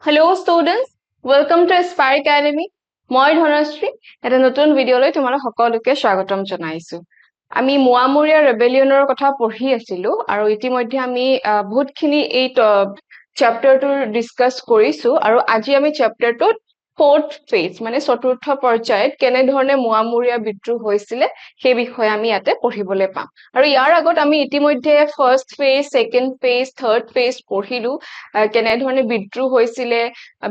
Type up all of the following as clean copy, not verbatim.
Hello students, welcome to Aspire Academy. মই ধনশ্ৰী এটা নতুন ভিডিঅ'লৈ তোমালোক সকলোকে স্বাগতম জনাইছো। আমি মোৱামৰীয়া ৰেবেলিয়নৰ কথা পঢ়ি আছিলো আৰু ইতিমধ্যে আমি বহুতখিনি এই চেপ্টাৰটো ডিসকাস কৰিছো আৰু আজি আমি চেপ্টাৰটোত fourth phase মানে চতুৰ্থ পৰ্যায়ত কেনে ধৰণে মোৱামৰীয়া বিদ্ৰোহ হৈছিল সেই বিষয়ে আমি ইয়াতে পঢ়িবলৈ পাম। আৰু ইয়াৰ আগত আমি ইতিমধ্যে first phase, second phase, third phase পঢ়িলো কেনে ধৰণে বিদ্ৰোহ হৈছিল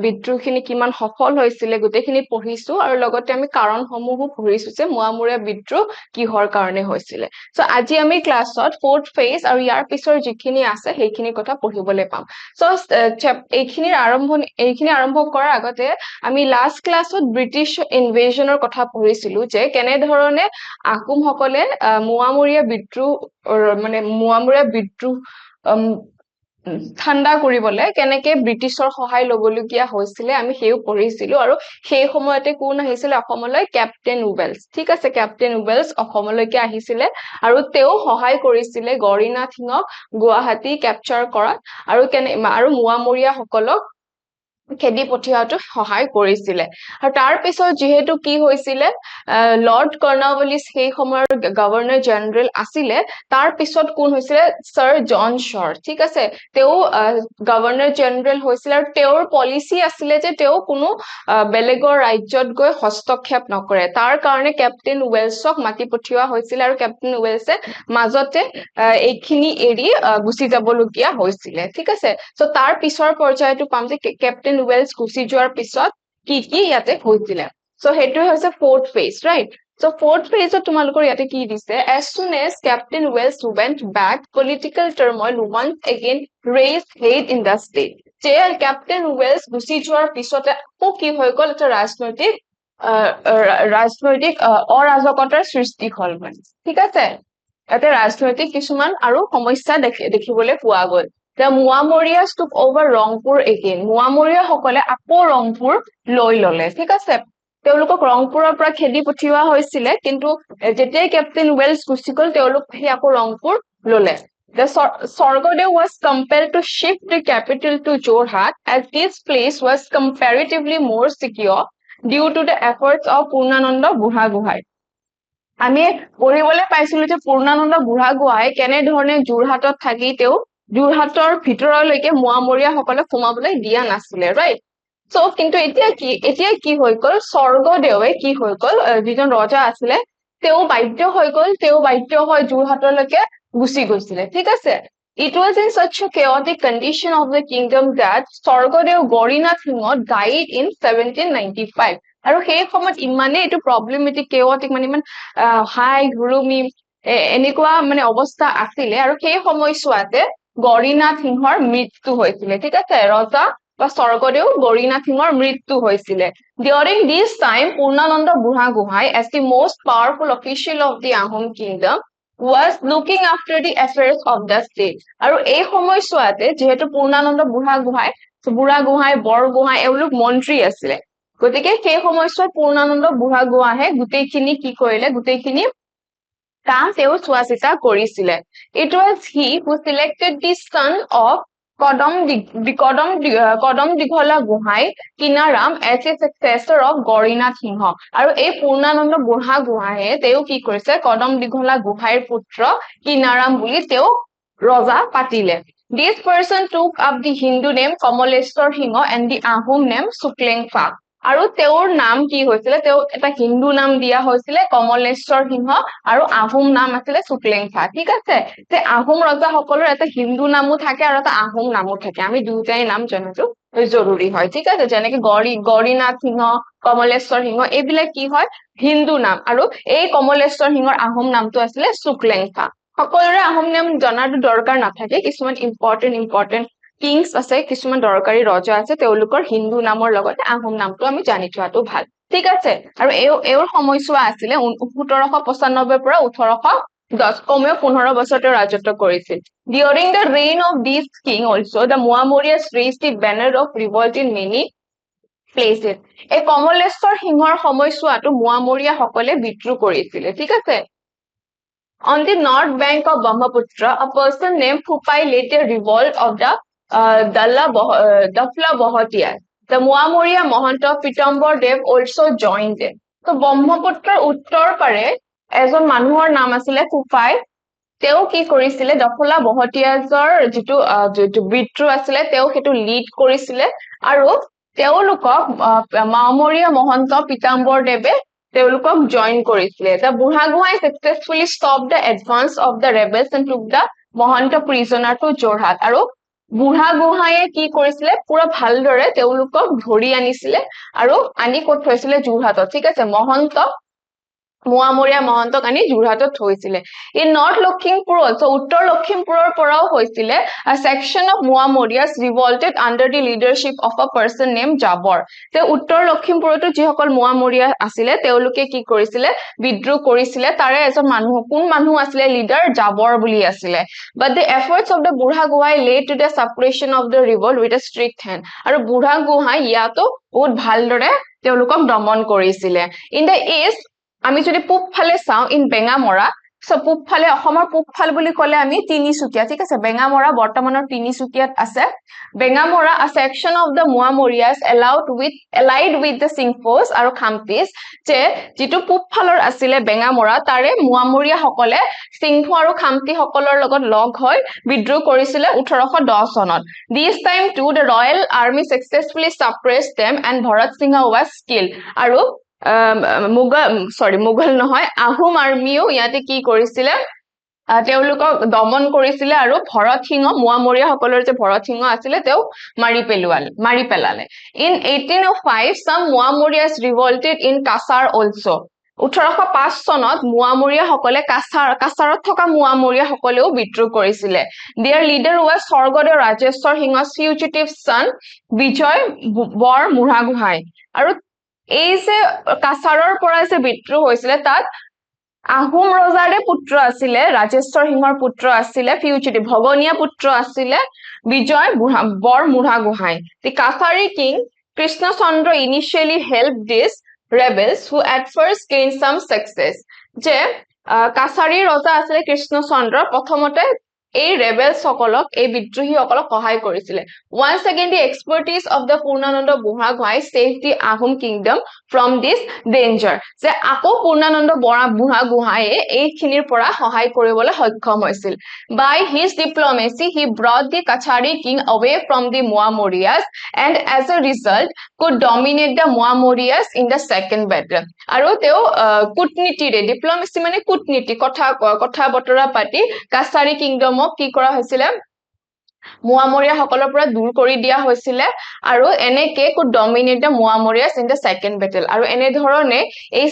বিদ্ৰোহখিনি কিমান সফল হৈছিল গোটেইখিনি পঢ়িছো আৰু লগতে আমি কাৰণসমূহো পঢ়িছো যে মোৱামৰীয়া বিদ্ৰোহ কিহৰ কাৰণে হৈছিল। সো আজি আমি ক্লাছত fourth phase আৰু ইয়াৰ পিছৰ যিখিনি আছে সেইখিনি কথা পঢ়িবলৈ পাম। সো এইখিনি আৰম্ভ কৰাৰ আগতে আমি লাষ্ট ক্লাছত ব্ৰিটিছ ইনভেশনৰ কথা পঢ়িছিলো যে কেনে ধৰণে আহোমসকলে মোৱামৰীয়া বিদ্ৰোহ মানে মোৱামৰীয়া বিদ্ৰোহ ঠাণ্ডা কৰিবলৈ কেনেকে ব্ৰিটিছৰ সহায় লবলগীয়া হৈছিল আমি হেও পঢ়িছিলো আৰু সেই সময়তে কোন আহিছিল অসমলৈ কেপ্টেইন উৱেলছ। ঠিক আছে, কেপ্টেইন উৱেলছ অসমলৈকে আহিছিল আৰু তেও সহায় কৰিছিল গৰিনাথ সিংহক গুৱাহাটী ক্যাপচাৰ কৰাত আৰু মোৱামৰীয়া সকলক খেদি পঠিয়াটো সহায় কৰিছিল। আৰু তাৰ পিছত যেহেতু কি হৈছিল লৰ্ড কৰ্ণৱালিছ সেই সময়ৰ গভৰ্ণৰ জেনাৰেল আছিল, তাৰ পিছত কোন হৈছিল সৰ জন শ্বৰ। ঠিক আছে, তেও গভৰ্ণৰ জেনাৰেল হৈছিল আৰু তেওঁৰ পলিচি আছিল যে তেও কোনো বেলেগৰ ৰাজ্যত গৈ হস্তক্ষেপ নকৰে। তাৰ কাৰণে কেপ্টেইন উৱেলছক মাতি পঠিওৱা হৈছিল আৰু কেপ্টেইন উৱেলছে মাজতে এইখিনি এৰি গুচি যাবলগীয়া হৈছিল। ঠিক আছে, সো তাৰ পিছৰ পৰ্যায়টো পাম যে কেপ্টেইন উৱেলছ গুচি যোৱাৰ পিছত কি ইয়াতে হৈছিল। সো হেতু হৈছে fourth phase, right? So fourth phase তোমালোকৰ ইয়াতে কি দিছে, as soon as Captain Wells went back, political turmoil once again raised hate in the state. যে Captain Wells গুচি যোৱাৰ পিছতে কি হৈ গ'ল এটা ৰাজনৈতিক অৰাজকতাৰ সৃষ্টি হ'ল মানে। ঠিক আছে, এটা ৰাজনৈতিক কিছুমান আৰু সমস্যা দেখিবলৈ পোৱা গ'ল। The Moamorias took over Rangpur again. Moamoria সকলে আকৌ ৰংপুৰ লৈ ললে। ঠিক আছে, তেওঁলোকক ৰংপুৰৰ পৰা খেদি পঠিওৱা হৈছিল কিন্তু যেতিয়াই কেপ্টেইন উৱেলছ গুচি গ'ল তেওঁলোক আকৌ ৰংপুৰ ললে। The Swargadeo was compelled to shift the capital to Jorhat as this place was comparatively more secure due to the efforts of Purnananda Buঢ়াগোহাঁই। আমি পঢ়িবলৈ পাইছিলো যে পূৰ্ণানন্দ বুঢ়াগোহাঁই কেনে ধৰণে যোৰহাটত থাকি তেও যোৰহাটৰ ভিতৰলৈকে মোৱামৰীয়া সকলক সোমাবলৈ দিয়া নাছিল, ৰাইট? সো কিন্তু এতিয়া কি হৈ গ'ল, স্বৰ্গদেৱে কি হৈ গ'ল যিজন ৰজা আছিল তেও বাধ্য হৈ যোৰহাটলৈকে গুচি গৈছিল। ঠিক আছে, It was in such a chaotic condition of the kingdom that Swargadeo Gorinath Singh died in 1795. আৰু সেই সময়ত ইমানে এটো প্ৰবলেমেটিক chaotic মানে ইমান হাই ঘুৰুমি এনেকুৱা মানে অৱস্থা আছিল আৰু সেই সময়ছোৱাতে গৰিনাথ সিংহৰ মৃত্যু হৈছিল। ঠিক আছে, ৰজা বা স্বৰ্গদেউ গৰিনাথ সিংহৰ মৃত্যু হৈছিল। During this time, Purnananda Buঢ়াগোহাঁই, as the most powerful official of the Ahom kingdom, was looking after the affairs of the state. আৰু এই সময়ছোৱাতে যেহেতু পূৰ্ণানন্দ বুঢ়াগোহাঁই বৰগোহাঁই এওঁলোক মন্ত্ৰী আছিল, গতিকে সেই সময়ছোৱাত পূৰ্ণানন্দ বুঢ়াগোহাঁয়ে গোটেইখিনি কি কৰিলে, গোটেইখিনি কাম তেও চোৱা চিতা কৰিছিল। It was he who selected the son of kadam দীঘলা Gohain Kinaram as a successor of গৰিনাথ সিংহ। আৰু এই পূৰ্ণানন্দ বুঢ়াগোহাঁয়ে তেও কি কৰিছে, কদম দীঘলা গোহাঁইৰ পুত্ৰ কিনাৰাম বুলি তেও ৰজা পাতিলে। This person took up the Hindu name Kamaleswar Singh and the Ahom name Suklengfa. আৰু তেওঁৰ নাম কি হৈছিল, তেওঁ এটা হিন্দু নাম দিয়া হৈছিল কমলেশ্বৰ সিংহ আৰু আহোম নাম আছিল শুক্লেংফা। ঠিক আছে, যে আহোম ৰজা সকলৰ এটা হিন্দু নামও থাকে আৰু এটা আহোম নামও থাকে, আমি দুটাই নাম জনাটো জৰুৰী হয়। ঠিক আছে, যেনেকে গৰিনাথ সিংহ, কমলেশ্বৰ সিংহ এইবিলাক কি হয় হিন্দু নাম, আৰু এই কমলেশ্বৰ সিংহৰ আহোম নামটো আছিল শুক্লেংফা। সকলোৰে আহোম নাম জনাটো দৰকাৰ নাথাকে, কিছুমান ইম্পৰ্টেন্ট কিংছ আছে, কিছুমান দৰকাৰী ৰজা আছে, তেওঁলোকৰ হিন্দু নামৰ লগতে আহোম নামটো আমি জানি থোৱাটো ভাল। ঠিক আছে, আৰু এওঁৰ সময়ছোৱা আছিল 1795 পৰা 1810, কমেও 15 বছৰ তেওঁ ৰাজত্ব কৰিছিল। During the reign of this king also, the Moamorias raised the banner of revolt in many places. এই কমলেশ্বৰ সিংহৰ সময়ছোৱাটো মোৱামৰীয়া সকলে বিদ্ৰোহ কৰিছিল। ঠিক আছে, On the north bank of Brahmaputra, a person named Phupai led a revolt of the Dafla Bohotia. The Muamoria Mohanta Pitambor Dev also joined them. So Brahmaputra Uttar Pare, এজন মানুহৰ নাম আছিলে কুফাই তেওঁ কি কৰিছিলে দফলা বহতিয়াজৰ যিটো বিদ্ৰোহ আছিলে তেওঁ হেতু লিড কৰিছিলে আৰু তেওঁলোকক মাওমৰীয়া মহন্ত পিতাম্বৰ দেৱে তেওঁলোকক জয়েন কৰিছিলে the Burhagohain successfully stopped the advance of the rebels and took the Mahanta prisoner to Jorhat আৰু বুঢ়াগোহাঁয়ে কি কৰিছিলে পুৰা ভালদৰে তেওঁলোকক ধৰি আনিছিলে আৰু আনি ক'ত থৈছিলে যোৰহাটত ঠিক আছে মহন্ত মুৱামৰীয়া মহন্তক আনি যোৰহাটত থৈছিলে in North Lakhimpur also উত্তৰ লখিমপুৰৰ পৰাও হৈছিলে a section of Muamorias revolted under the leadership of a person named Jabor তে উত্তৰ লখিমপুৰতো যিসকল মুৱামৰীয়া আছিলে তেওঁলোকে কি কৰিছিলে বিদ্ৰোহ কৰিছিলে তাৰে এজন মানুহ কোন মানুহ আছিলে লিডাৰ জাবৰ বুলি আছিলে but the efforts of the Burhagohain led to the suppression of the revolt with a strict hand আৰু বুঢ়াগোহাঁই ইয়াতো বহুত ভালদৰে তেওঁলোকক দমন কৰিছিলে in the east আমি যদি পূব ফালে চাও ইন বেঙামৰা সো পূব ফালে অসমৰ পূব ফাল বুলি কলে আমি তিনিসুকিয়া ঠিক আছে বেঙামৰা বৰ্তমানৰ তিনিসুকিয়াত আছে বেঙামৰা a section of the Muamorias allied with the Singphos আৰু Khampis যে যিটো পূব ফালৰ আছিলে বেঙামৰা তাৰে মুৱামৰীয়া সকলে সিংহ আৰু খামতি সকলৰ লগত লগ হৈ বিদ্ৰোহ কৰিছিলে 1810 চনত this time too the royal army successfully suppressed them and Bharat Singh was killed আৰু মুঘল নহয় আহোম আৰ্মিও ইয়াতে কি কৰিছিলে তেওঁলোকক দমন কৰিছিলে আৰু ভৰত সিংহ মুৱামৰীয়া সকলৰ যে ভৰত সিংহ আছিল তেওঁ মাৰি পেলালে in 1805 some Muamorias revolted in Kasar also 1805 চনত মুৱামৰীয়া সকলে কাছাৰত থকা মুৱামৰীয়া সকলেও বিদ্ৰোহ কৰিছিলে their leader was Swargadeo Rajeswar সিংহ's fugitive son বিজয় বৰ মুঢ়াগোহাঁই আৰু এই যে কাছাৰৰ পৰা যে বিদ্ৰোহ হৈছিলে তাত আহোম ৰজাৰে পুত্ৰ আছিলে ৰাজেশ্বৰ সিংহৰ পুত্ৰ আছিলে ফিউজিটিভ ভগনীয়া পুত্ৰ আছিলে বিজয় বৰ মুঢ়াগোহাঁই the Kasari king Krishna Chandra initially helped these rebels who at first gained some success যে কাছাৰী ৰজা আছিলে কৃষ্ণ চন্দ্ৰ প্ৰথমতে এই rebels সকলক এই বিদ্ৰোহী সকলক সহায় কৰিছিলে once again the expertise of the Purnananda Buঢ়াগোহাঁই saved the Ahom kingdom from this danger যে আকৌ পূৰ্ণানন্দ বুঢ়াগোহাঁয়ে এইখিনিৰ পৰা সহায় কৰিবলৈ সক্ষম হৈছিল by his diplomacy he brought the Kachari king away from the Muamorias and as a result could dominate the Muamorias in the second battle আৰু তেওঁ কূটনীতিৰে ডিপ্লোমেসি মানে কূটনীতি কথা বতৰা পাতি কাছাৰী কিংডমক কি কৰা হৈছিল মুৱামৰীয়া সকলৰ পৰা দূৰ কৰি দিয়া হৈছিল আৰু এনেকে could dominate the Muamorias in the second battle আৰু এনে ধৰণে এই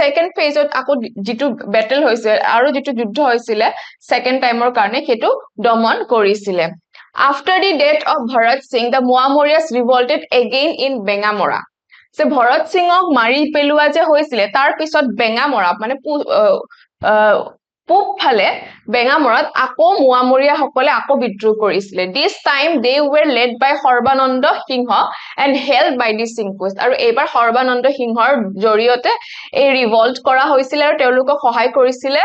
second phaseত আকৌ যেটো battle হৈছিল আৰু যেটো যুদ্ধ হৈছিল second timeৰ কাৰণে হেতু দমন কৰিছিল after the death of Bharat Singh the Muamorias revolted again in Bengamora যে ভৰত সিংক মাৰি পেলোৱা যে হৈছিল তাৰ পিছত বেঙামৰা মানে পূব ফালে বেঙামৰাত আকৌ মুৱামৰীয়া সকলে আকৌ বিদ্ৰোহ কৰিছিল this time they were led by Sarbananda Singh and held by the Singphos আৰু এবাৰ সৰ্বানন্দ সিংহৰ জৰিয়তে এই ৰিভল্ট কৰা হৈছিল আৰু তেওঁলোকক সহায় কৰিছিল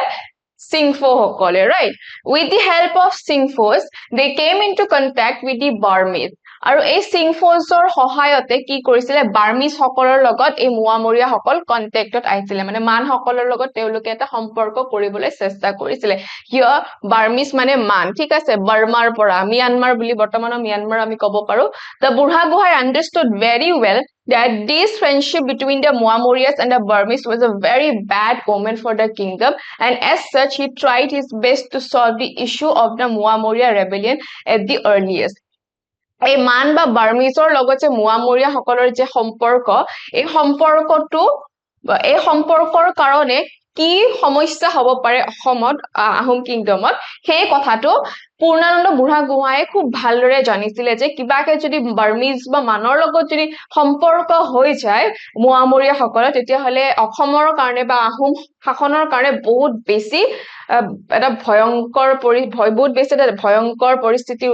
Singpho সকলে right with the help of Singphos they came into contact with the Burmese আৰু এই Singphosৰ সহায়তে কি কৰিছিল বাৰ্মিজ সকলৰ লগত এই মুৱামৰীয়া সকল কন্টাক্টত আহিছিল মানে মান সকলৰ লগত তেওঁলোকে এটা সম্পৰ্ক কৰিবলৈ চেষ্টা কৰিছিল হিয় বাৰ্মিজ মানে মান ঠিক আছে বাৰ্মাৰ পৰা মিয়ানমাৰ বুলি বৰ্তমানৰ মিয়ানমাৰ আমি ক'ব পাৰো the Burhagohain understood very well that this friendship between the Muamorias and the Burmese was a very bad omen for the kingdom and as such he tried his best to solve the issue of the Muamoria rebellion at the earliest এই মান বা বাৰ্মিজৰ লগত যে মুৱামৰীয়া সকলৰ যে সম্পৰ্ক এই সম্পৰ্কৰ কাৰণে কি সমস্যা হ'ব পাৰে অসমত আহোম কিংডমত সেই কথাটো পূৰ্ণানন্দ বুঢ়াগোহাঁয়ে খুব ভালদৰে জানিছিল যে কিবাকে যদি বাৰ্মিজ বা মানৰ লগত যদি সম্পৰ্ক হৈ যায় মুৱামৰীয়া সকলৰ তেতিয়া হলে অসমৰ কাৰণে বা আহোম শাসনৰ কাৰণে বহুত বেছি এটা ভয়ংকৰ পৰিস্থিতি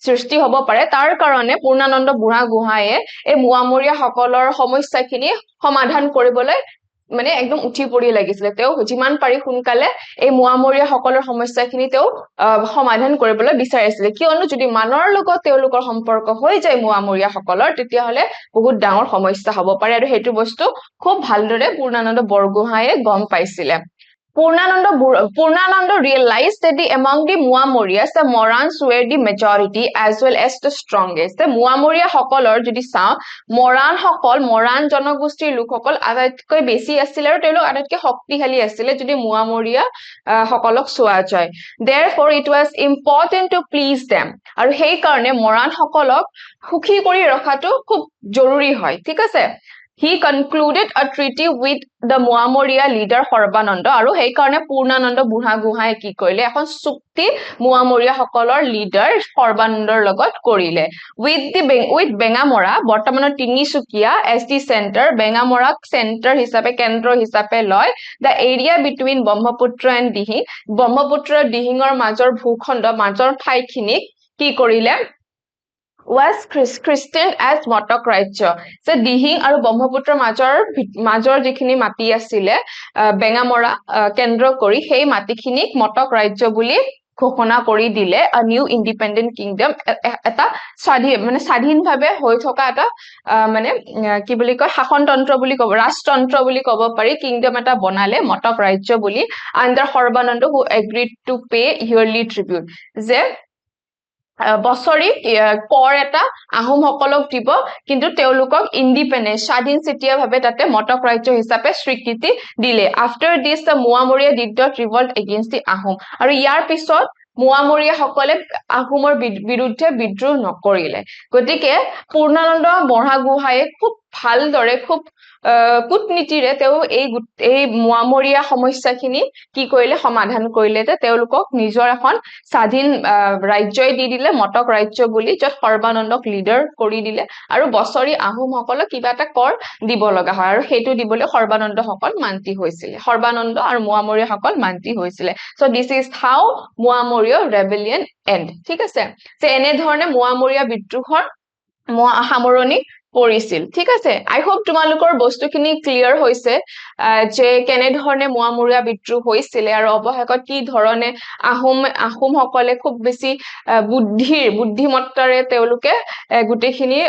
সৃষ্টি হ'ব পাৰে তাৰ কাৰণে পূৰ্ণানন্দ বুঢ়াগোহাঁয়ে এই মুৱামৰীয়া সকলৰ সমস্যাখিনি সমাধান কৰিবলৈ মানে একদম উঠি পৰি লাগিছিলে তেওঁ যিমান পাৰি সোনকালে এই মোৱামৰীয়া সকলৰ সমস্যাখিনি তেওঁ সমাধান কৰিবলৈ বিচাৰিছিলে কিয়নো যদি মানৰ লগত তেওঁলোকৰ সম্পৰ্ক হৈ যায় মোৱামৰীয়া সকলৰ তেতিয়াহলে বহুত ডাঙৰ সমস্যা হ'ব পাৰে আৰু সেইটো বস্তু খুব ভালদৰে পূৰ্ণানন্দ বৰগোহাঁয়ে গম পাইছিলে Purnananda realized that among the Muamorias, the Morans were the majority as well as the strongest. The Muamoria hokolor jodi sao Moran জনগোষ্ঠীৰ লোকসকল আটাইতকৈ বেছি আছিল আৰু তেওঁলোক আটাইতকৈ শক্তিশালী আছিল যদি মুৱামৰীয়া সকলক চোৱা যায় therefore it was important to please them আৰু সেই কাৰণে মৰাণ সকলক সুখী কৰি ৰখাটো খুব জৰুৰী হয় ঠিক আছে He concluded a treaty with the Muamoria leader Sarbananda আৰু সেই কাৰণে পূৰ্ণানন্দ বুঢ়াগোহাঁয়ে কি কৰিলে এখন চুক্তি মুৱামৰীয়া সকলৰ লিডাৰ সৰ্বানন্দৰ লগত কৰিলে with বেঙামৰা বৰ্তমানৰ Tinsukia as the center বেঙামৰাক center হিচাপে কেন্দ্ৰ হিচাপে লয় the area between Brahmaputra and Dihing Brahmaputra দিহিঙৰ মাজৰ ভূখণ্ড মাজৰ ঠাইখিনিক কি কৰিলে was christened as মটক ৰাজ্য যে দিহিং আৰু ব্ৰহ্মপুত্ৰ মাজৰ যিখিনি মাটি আছিল বেঙামৰা কেন্দ্ৰ কৰি সেই মাটিখিনিক মটক ৰাজ্য বুলি ঘোষণা কৰি দিলে a new independent kingdom এটা স্বাধীনভাৱে হৈ থকা এটা মানে কি বুলি কয় শাসনতন্ত্ৰ বুলি ক'ব ৰাজতন্ত্ৰ বুলি ক'ব পাৰি কিংডম এটা বনালে মটক ৰাজ্য বুলি under Sarbananda who agreed to pay yearly tribute যে বছৰি কৰ এটা আহোম সকলক দিব কিন্তু তেওঁলোকক ইন্ডিপেন্ডেন্ট স্বাধীন চিতিয়া ভাবে তাতে মটক ৰাজ্য হিচাপে স্বীকৃতি দিলে after this the Muamoria did not revolt against the Ahom আৰু ইয়াৰ পিছত মুৱামৰীয়া সকলে আহোমৰ বিৰুদ্ধে বিদ্ৰোহ নকৰিলে গতিকে পূৰ্ণানন্দ বৰগোহাঁয়ে খুব ভালদৰে খুব কুটনীতিৰে তেওঁ এই মুৱামৰীয়া সমস্যাখিনি কি কৰিলে সমাধান কৰিলে যে তেওঁলোকক নিজৰ এখন স্বাধীন ৰাজ্যই দি দিলে মটক ৰাজ্য বুলি যত সৰ্বানন্দক লিডাৰ কৰি দিলে আৰু বছৰি আহোম সকলক কিবা এটা কৰ দিব লগা হয় আৰু সেইটো দিবলৈ সৰ্বানন্দ সকল মান্তি হৈছিল সৰ্বানন্দ আৰু মুৱামৰীয়া সকল মান্তি হৈছিল so this is how Moamoria rebellion end ঠিক আছে যে এনে ধৰণে মুৱামৰীয়া বিদ্ৰোহৰ সামৰণি পৰিছিল ঠিক আছে আই হোপ তোমালোকৰ বস্তুখিনি ক্লিয়াৰ হৈছে যে কেনে ধৰণে মুৱামৰীয়া বিদ্ৰোহ হৈছিল আৰু অৱশেষত কি ধৰণে আহোম সকলে খুব বেছি বুদ্ধিমত্তাৰে তেওঁলোকে গুটেখিনি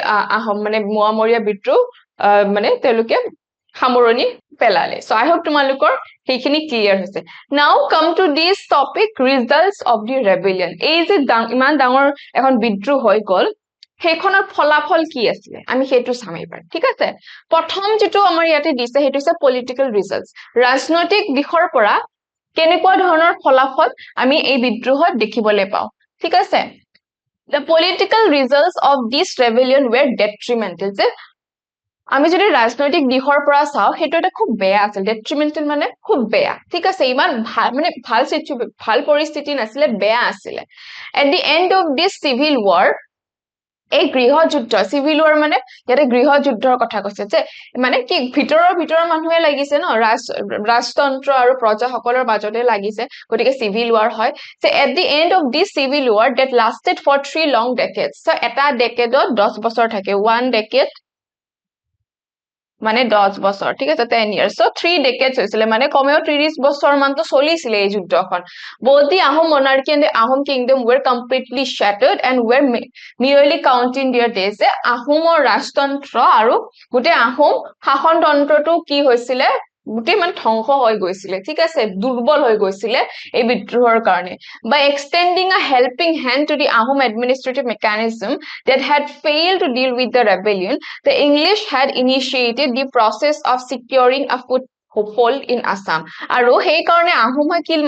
মানে মুৱামৰীয়া বিদ্ৰোহ মানে তেওঁলোকে সামৰণি পেলালে so I hope তোমালোকৰ সেইখিনি ক্লিয়াৰ হৈছে now come to this topic results of the rebellion এই যে ইমান ডাঙৰ এখন বিদ্ৰোহ হৈ গল সেইখনৰ ফলাফল কি আছিল আমি সেইটো চামই পাৰ ঠিক আছে প্ৰথম যেটো আমাৰ ইয়াতে দিছে হেতু আছে পলিটিক্যাল ৰিজাল্টস ৰাজনৈতিক দিশৰ পৰা কেনেকুৱা ধৰণৰ ফলাফল আমি এই বিদ্ৰোহত দেখিবলৈ পাওঁ ঠিক আছে the political results of this rebellion were detrimental যে আমি যদি ৰাজনৈতিক দিশৰ পৰা চাও হেতু এটা খুব বেয়া আছিল detrimental মানে খুব বেয়া ঠিক আছে ইমান মানে ভাল পৰিস্থিতি নাছিলে বেয়া আছিল at the end of this civil war এই গৃহযুদ্ধ সিভিল ওয়াৰ মানে ইয়াতে গৃহযুদ্ধৰ কথা কৈছে যে মানে কি ভিতৰৰ মানুহে লাগিছে ন ৰাজতন্ত্ৰ আৰু প্ৰজা সকলৰ মাজতে লাগিছে গতিকে সিভিল ওয়াৰ হয় যে at the end of this civil war that lasted for 3 long decades so এটা ডেকেডত 10 বছৰ থাকে one decade মানে 10 বছৰ ঠিক আছে 10 years so 3 decades হৈছিল মানে কমেও 30 বছৰ মানটো চলিছিল এই যুদ্ধখন both the Ahom monarchy and the Ahom kingdom were completely shattered and were merely counting their days আহোমৰ ৰাজতন্ত্ৰ আৰু গুটে আহোম শাসনতন্ত্ৰটো কি হৈছিল গুটে মান ধ্বংস হৈ গৈছিল ঠিক আছে দুৰ্বল হৈ গৈছিল এই বিদ্ৰোহৰ কাৰণে by extending a helping hand to the Ahom administrative mechanism that had failed to deal with the rebellion the English had initiated the process of securing a foothold in Assam আৰু সেই কাৰণে আহোমে কিল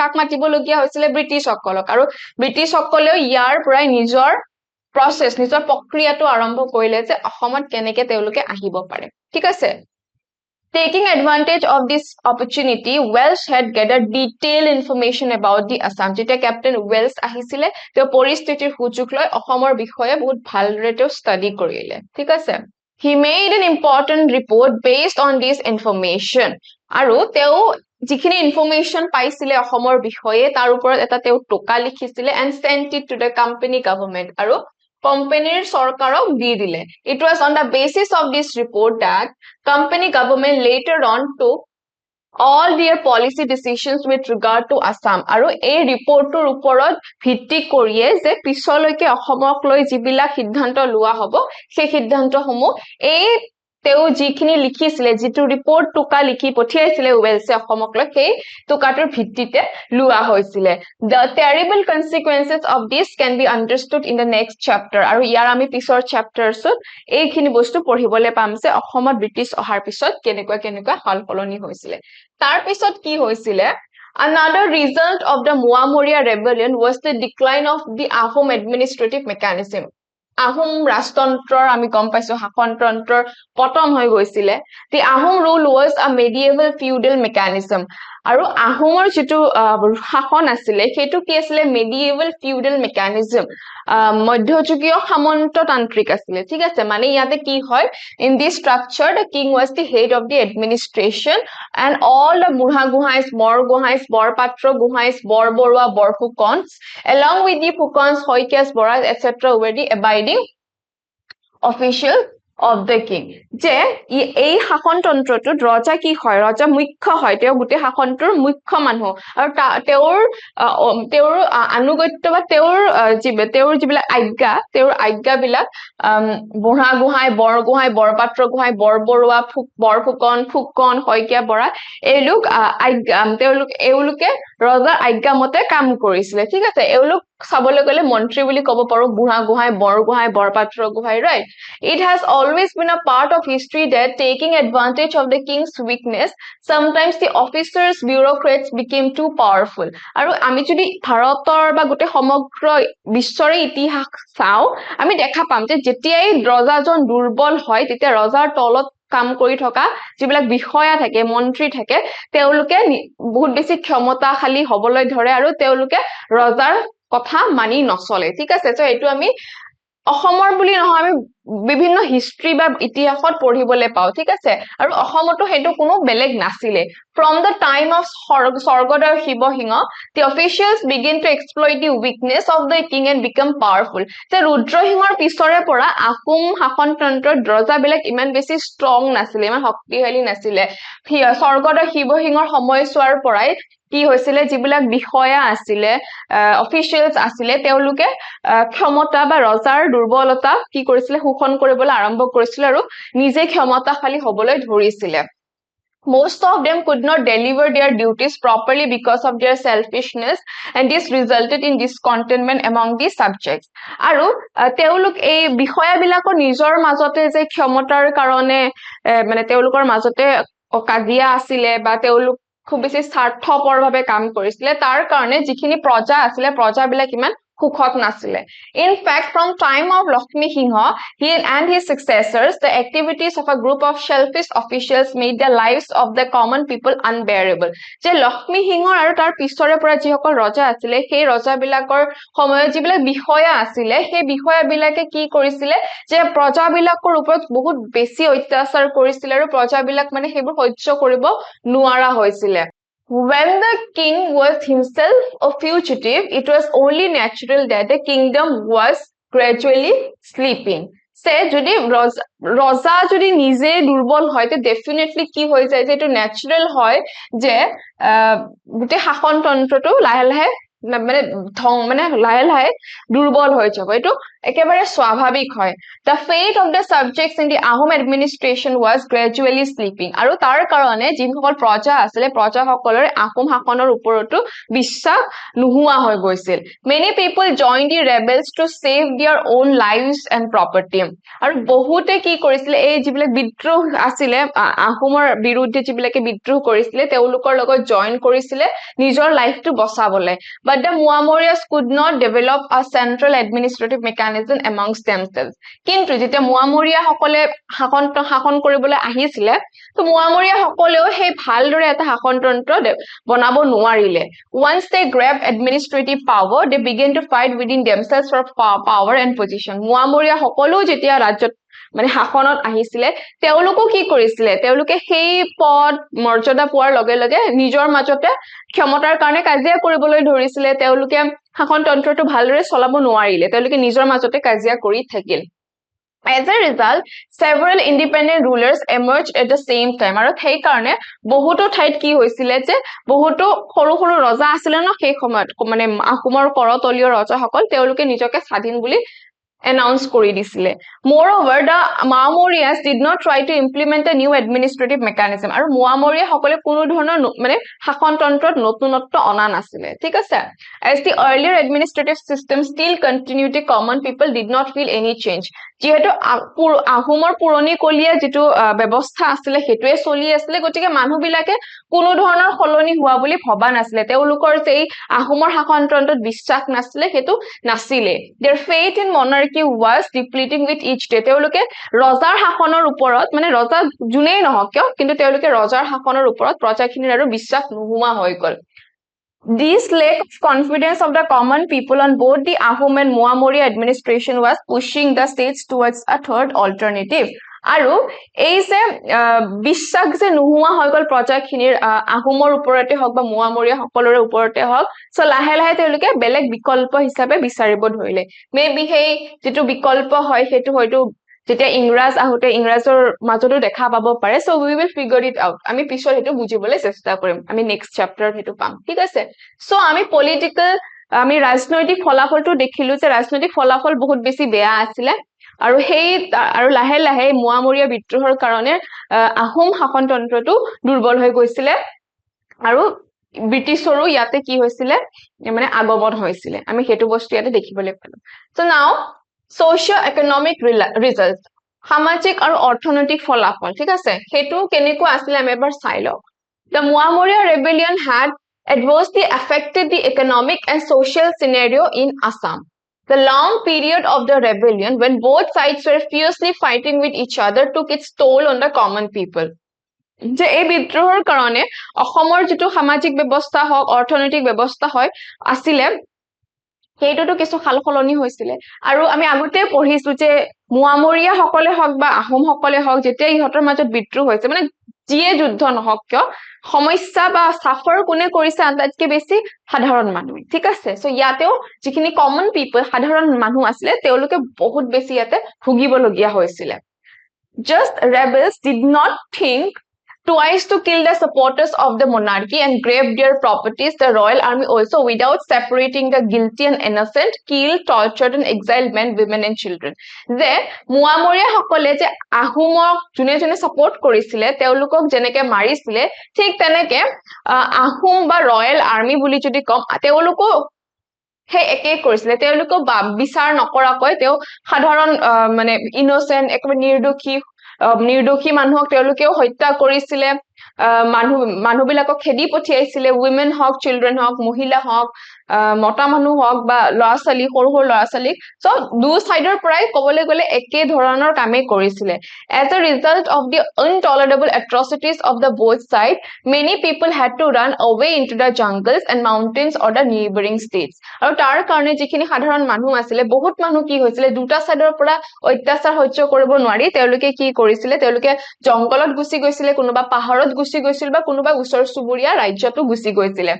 কাক মাতিবলগীয়া হৈছিল ব্ৰিটিছ সকলক আৰু British সকলেও ইয়াৰ পৰাই নিজৰ প্ৰক্ৰিয়াটো আৰম্ভ কৰিলে যে অসমত কেনেকে তেওঁলোকে আহিব পাৰে ঠিক আছে Taking advantage of this opportunity, Welsh had gathered detailed information about the Assam. যেতিয়া Captain Welsh আহিছিলে তেওঁ পৰিস্থিতিৰ সুযোগ লৈ অসমৰ বিষয়ে বহুত ভালদৰে তেওঁ ষ্টাডি কৰিলে ঠিক আছে He made an important report based on this information আৰু তেওঁ যিখিনি ইনফৰমেশন পাইছিলে অসমৰ বিষয়ে তাৰ ওপৰত এটা তেওঁ টকা লিখিছিলে and sent it to the company government আৰু কোম্পানীৰ চৰকাৰক দি দিলে it was on the basis of this report that company government later on took all their policy decisions with regard to Assam আৰু এই ৰিপৰ্টৰ ওপৰত ভিত্তি কৰিয়ে যে পিছলৈকে অসমক লৈ যিবিলাক সিদ্ধান্ত লোৱা হ'ব সেই সিদ্ধান্তসমূহ এই তেও যিখিনি লিখিছিলে যিটো ৰিপৰ্ট টুকা লিখি পঠিয়াইছিলে ওয়েলছে অসমক লৈ সেই টুকাটোৰ ভিত্তিতে লোৱা হৈছিলে the terrible consequences of this can be understood in the next chapter আৰু ইয়াৰ আমি পিছৰ চেপ্টাৰছত এইখিনি বস্তু পঢ়িবলৈ পাম যে অসমত ব্ৰিটিছ অহাৰ পিছত কেনেকুৱা হলফলনি হৈছিলে তাৰ পিছত কি হৈছিলে Another result of the Muamoria rebellion was the decline of the Ahom administrative mechanism. Ahom ৰাজতন্ত্ৰৰ আমি গম পাইছো শাসনতন্ত্ৰৰ পতন হৈ গৈছিলে the Ahom rule was a medieval feudal mechanism আৰু আহোমৰ যেটো শাসন আছিলে হেতু কি আছিলে medieval feudal mechanism মধ্যযুগীয় সামন্ততান্ত্ৰিক আছিলে ঠিক আছে মানে ইয়াতে কি হয় in this structure the king was the head of the administration and all the Murha Guhais Mor Guhais Borpatra Guhais Borborua Borfukons along with the Fukons Hoikias Boras etc were the abiding official of the king যে এই শাসনতন্ত্ৰটোত ৰজা কি হয় ৰজা মুখ্য হয় তেওঁ গুটে শাসনটোৰ মুখ্য মানুহ আৰু তেওঁৰ আনুগত্য বা তেওঁৰ যিবিলাক আজ্ঞা বিলাক বুঢ়া গোহাঁই বৰ গোহাঁই বৰপাত্ৰ গোহাঁই বৰবৰুৱা বৰফুকন ফুকন শইকীয়া বৰা এওঁলোকে ৰজাৰ আজ্ঞা মতে কাম কৰিছিলে ঠিক আছে এওঁলোক চাবলৈ গলে মন্ত্ৰী বুলি ক'ব পাৰো বুঢ়া গোহাঁই বৰ Gohain Borpatra Gohain right it has always been a part of history that taking advantage of the king's weakness sometimes the officers bureaucrats became too powerful আৰু আমি যদি ভাৰতৰ বা গোটে সমগ্ৰ বিশ্বৰে ইতিহাস চাও আমি দেখা পাম যে যেতিয়াই ৰজাজন দুৰ্বল হয় তেতিয়া ৰজাৰ তলত কাম কৰি থকা যিবিলাক বিষয়া থাকে মন্ত্ৰী থাকে তেওঁলোকে বহুত বেছি ক্ষমতাশালী হবলৈ ধৰে আৰু তেওঁলোকে ৰজাৰ কথা মানি নচলে ঠিক আছে তো এটো আমি অসমৰ বুলি নহয় আমি বিভিন্ন হিষ্ট্ৰী বা ইতিহাসত পঢ়িবলৈ পাও ঠিক আছে আৰু অসমতো হেতু কোনো বেলেগ নাছিলে from the time of Sorgodaya Shivasinha the officials begin to exploit the weakness of the king and become powerful তে ৰুদ্ৰসিংহৰ পিছৰে পৰা আহোম শাসনতন্ত্ৰৰ ৰজাবিলাক ইমান বেছি ষ্ট্ৰং নাছিলে ইমান শক্তিশালী নাছিলে স্বৰ্গদেউ শিৱসিংহৰ সময়ছোৱাৰ পৰাই কি হৈছিলে যিবিলাক বিষয়া আছিলে অফিচিয়েলস আছিলে তেওঁলোকে ক্ষমতা বা ৰজাৰ দুৰ্বলতা কি কৰিছিলে শোষণ কৰিবলৈ আৰম্ভ কৰিছিল আৰু নিজে ক্ষমতাশালী হ'বলৈ ধৰিছিলে Most of them could not deliver their duties properly because of their selfishness and this resulted in discontentment among the subjects. আৰু তেওঁলোক এই বিষয়াবিলাকৰ নিজৰ মাজতে যে ক্ষমতাৰ কাৰণে মানে তেওঁলোকৰ মাজতে কাজিয়া আছিলে বা তেওঁলোক খুব বেছি স্বাৰ্থপৰভাৱে কাম কৰিছিলে তাৰ কাৰণে যিখিনি প্ৰজা আছিলে প্ৰজাবিলাক ইমান সুখত নাছিলে in fact from time of Lakshmi Singha he and his successors the activities of a group of selfish officials made the lives of the common people unbearable যে লক্ষ্মী সিংহৰ আৰু তাৰ পিছৰে পৰা যিসকল ৰজা আছিলে সেই ৰজাবিলাকৰ সময়ত যিবিলাক বিষয়া আছিলে সেই বিষয়াবিলাকে কি কৰিছিলে যে প্ৰজাবিলাকৰ ওপৰত বহুত বেছি অত্যাচাৰ কৰিছিল আৰু প্ৰজাবিলাক মানে সেইবোৰ সহ্য কৰিব নোৱাৰা হৈছিলে When the king was himself a fugitive, it was only natural that the kingdom was gradually sleeping. Say, যদি ৰজা যদি নিজে দুৰ্বল হয় তে ডেফিনেটলি কি হৈ যায় যে এটো ন্যাচাৰাল হয় যে গুটে শাসনতন্ত্ৰটো লাহে লাহে মানে লাহে লাহে দুৰ্বল হৈ যাব এটো একেবাৰে স্বাভাৱিক হয় the fate of the subjects in the Ahom administration was gradually sleeping আৰু তাৰ কাৰণে যিসকল প্ৰজা আছিল প্ৰজাসকলৰ আহোম শাসনৰ ওপৰতো বিশ্বাস নোহোৱা হৈ গৈছিল many people joined the rebels to save their own lives and property আৰু বহুতে কি কৰিছিল এই যিবিলাক বিদ্ৰোহ আছিল আহোমৰ বিৰুদ্ধে যিবিলাকে বিদ্ৰোহ কৰিছিল তেওঁলোকৰ লগত জয়েন কৰিছিল নিজৰ লাইফটো বচাবলৈ but the Muamorias could not develop a central administrative mechanism amongst themselves কিন্তু যেতিয়া মুয়ামৰিয়া সকলে শাসন কৰিবলৈ আহিছিল তো মুয়ামৰিয়া সকলেও সেই ভালদৰে এটা শাসনতন্ত্ৰ বনাব নোৱাৰিলে once they grabbed administrative power they began to fight within themselves for power and position মুয়ামৰিয়া সকলো যেতিয়া ৰাজ্যত মানে শাসনত আহিছিলে তেওঁলোকো কি কৰিছিলে তেওঁলোকে সেই পদ মৰ্যাদা পোৱাৰ লগে লগে নিজৰ মাজতে ক্ষমতাৰ কাৰণে কাজিয়া কৰিবলৈ ধৰিছিলে তেওঁলোকে শাসনতন্ত্ৰটো ভালদৰে চলাব নোৱাৰিলে তেওঁলোকে নিজৰ মাজতে কাজিয়া কৰি থাকিল As a result, several independent rulers emerged at the same time. আৰু সেই কাৰণে বহুতো ঠাইত কি হৈছিলে যে বহুতো সৰু সৰু ৰজা আছিলে ন সেই সময়ত মানে আহোমৰ কৰতলীয় ৰজাসকল তেওঁলোকে নিজকে স্বাধীন বুলি announce কৰি দিছিলে moreover the Mauryaas did not try to implement a new administrative mechanism আৰু Maurya সকলে কোনো ধৰণৰ মানে শাসনতন্ত্ৰত নতুনত্ব অনা নাছিলে ঠিক আছে as the earlier administrative system still continued the common people did not feel any change যেহেতু আহোমৰ পুৰণি কলীয়া যেটো ব্যৱস্থা আছিল হেতুৱে চলি আছিল গতিকে মানুহ বিলাকে কোনো ধৰণৰ সলনি হোৱা বুলি ভবা নাছিলে তেওঁলোকৰ যে আহোমৰ শাসনতন্ত্ৰত বিশ্বাস নাছিলে হেতু নাছিলে their faith in monarchy was depleting with each day তেওঁলোকে ৰজাৰ শাসনৰ ওপৰত মানে ৰজা জুনেই নহওক কিয় কিন্তু তেওঁলোকে ৰজাৰ শাসনৰ ওপৰত প্ৰজাখিনিৰ আৰু বিশ্বাস নোহোৱা হৈ গল This lack of confidence of the common people on both the Ahom and Maurya administration was pushing the states towards a third alternative. আৰু এই যে বিশ্বাস যে নোহোৱা হৈ গল প্ৰজাখিনিৰ আহোমৰ ওপৰতে হওক বা Maurya সকলৰে ওপৰতে হওক সো লাহে লাহে তেওঁলোকে বেলেগ বিকল্প হিচাপে বিচাৰিব ধৰিলে মেবি সেই যেটো বিকল্প হয় হেতু হয়তো যেতিয়া ইংৰাজ আহোতে ইংৰাজৰ মাজতো দেখা পাব পাৰে so we will figure it out আমি পিছৰ হেতু বুজিবলৈ চেষ্টা কৰিম আমি নেক্সট চ্যাপ্টাৰ হেতু পাম ঠিক আছে সো আমি পলিটিক্যাল আমি ৰাজনৈতিক ফলাফলটো দেখিলো যে ৰাজনৈতিক ফলাফল বহুত বেছি বেয়া আছিল আৰু সেই আৰু লাহে লাহে Maurya বিদ্ৰোহৰ কাৰণে আহোম শাসনতন্ত্ৰটো দুৰ্বল হৈ গৈছিল আৰু ব্ৰিটিছৰো ইয়াতে কি হৈছিল মানে আগমন হৈছিল আমি হেতু বস্তু ইয়াতে দেখিবলৈ পালো সো নাও socio-economic results সামাজিক আৰু অৰ্থনৈতিক ফলাফল ঠিক আছে হেতু কেনেকুৱা আছিল আমি এবাৰ চাই লও The Maurya rebellion had adversely affected the economic and social scenario in Assam. The long period of the rebellion when both sides were fiercely fighting with each other took its toll on the common people. যে এই বিদ্ৰোহৰ কাৰণে অসমৰ যেটো সামাজিক ব্যৱস্থা হওক অৰ্থনৈতিক ব্যৱস্থা হয় আছিল হেইটোটো কিছু খালখলনি হৈছিল আৰু আমি আগতে পঢ়িছো যে Maurya সকলে হওক বা আহোম সকলে হওক যেতিয়া ইহতৰ মাজত বিদ্ৰোহ হৈছে মানে যিয়ে যুদ্ধ নহওক কিয় সমস্যা বা সাফাৰ কোনে কৰিছে আনতাতকে বেছি সাধাৰণ মানুহ ঠিক আছে সো ইয়াতেও যিখিনি কমন পিপল সাধাৰণ মানুহ আছিল তেওঁলোকে বহুত বেছি ইয়াতে ভুগিবলগীয়া হৈছিল Just rebels did not think twice to kill the supporters of the monarchy and grab their properties. The royal army also, without separating the guilty and innocent, killed, tortured, and exiled men, women, and children. যে Maurya সকলে যে আহোমক জুনে জুনে support কৰিছিল তেওঁলোকক যেনেকে মাৰিছিল ঠিক তেনেকে আহোম বা ৰয়েল আৰ্মি বুলি যদি কম তেওঁলোকো হে একে কৰিছিল তেওঁলোকো বিচাৰ নকৰাকৈ তেও সাধাৰণ মানে ইনোসেন্ট একবাৰে নিৰ্দোষী মানুহক তেওঁলোকেও হত্যা কৰিছিল মানুহবিলাকক খেদি পঠিয়াইছিল women হওক children হওক মহিলা হওক মতা মানুহ হওক বা লৰাছালি সৰু সৰু লৰাছালি সো দু সাইডৰ পৰাই কবলে গলে একে ধৰণৰ কামে কৰিছিল as a result of the intolerable atrocities of the both side many people had to run away into the jungles and mountains or the neighboring states আৰু তাৰ কাৰণে যিখিনি সাধাৰণ মানুহ আছিল বহুত মানুহ কি হৈছিল দুটা সাইডৰ পৰা অত্যাচাৰ সহ্য কৰিব নোৱাৰি তেওঁলোকে কি কৰিছিল তেওঁলোকে জংগলত গুছি গৈছিল কোনোবা পাহাৰত গুছি গৈছিল বা কোনোবা উচৰ সুবুৰীয়া ৰাজ্যটো গুছি গৈছিল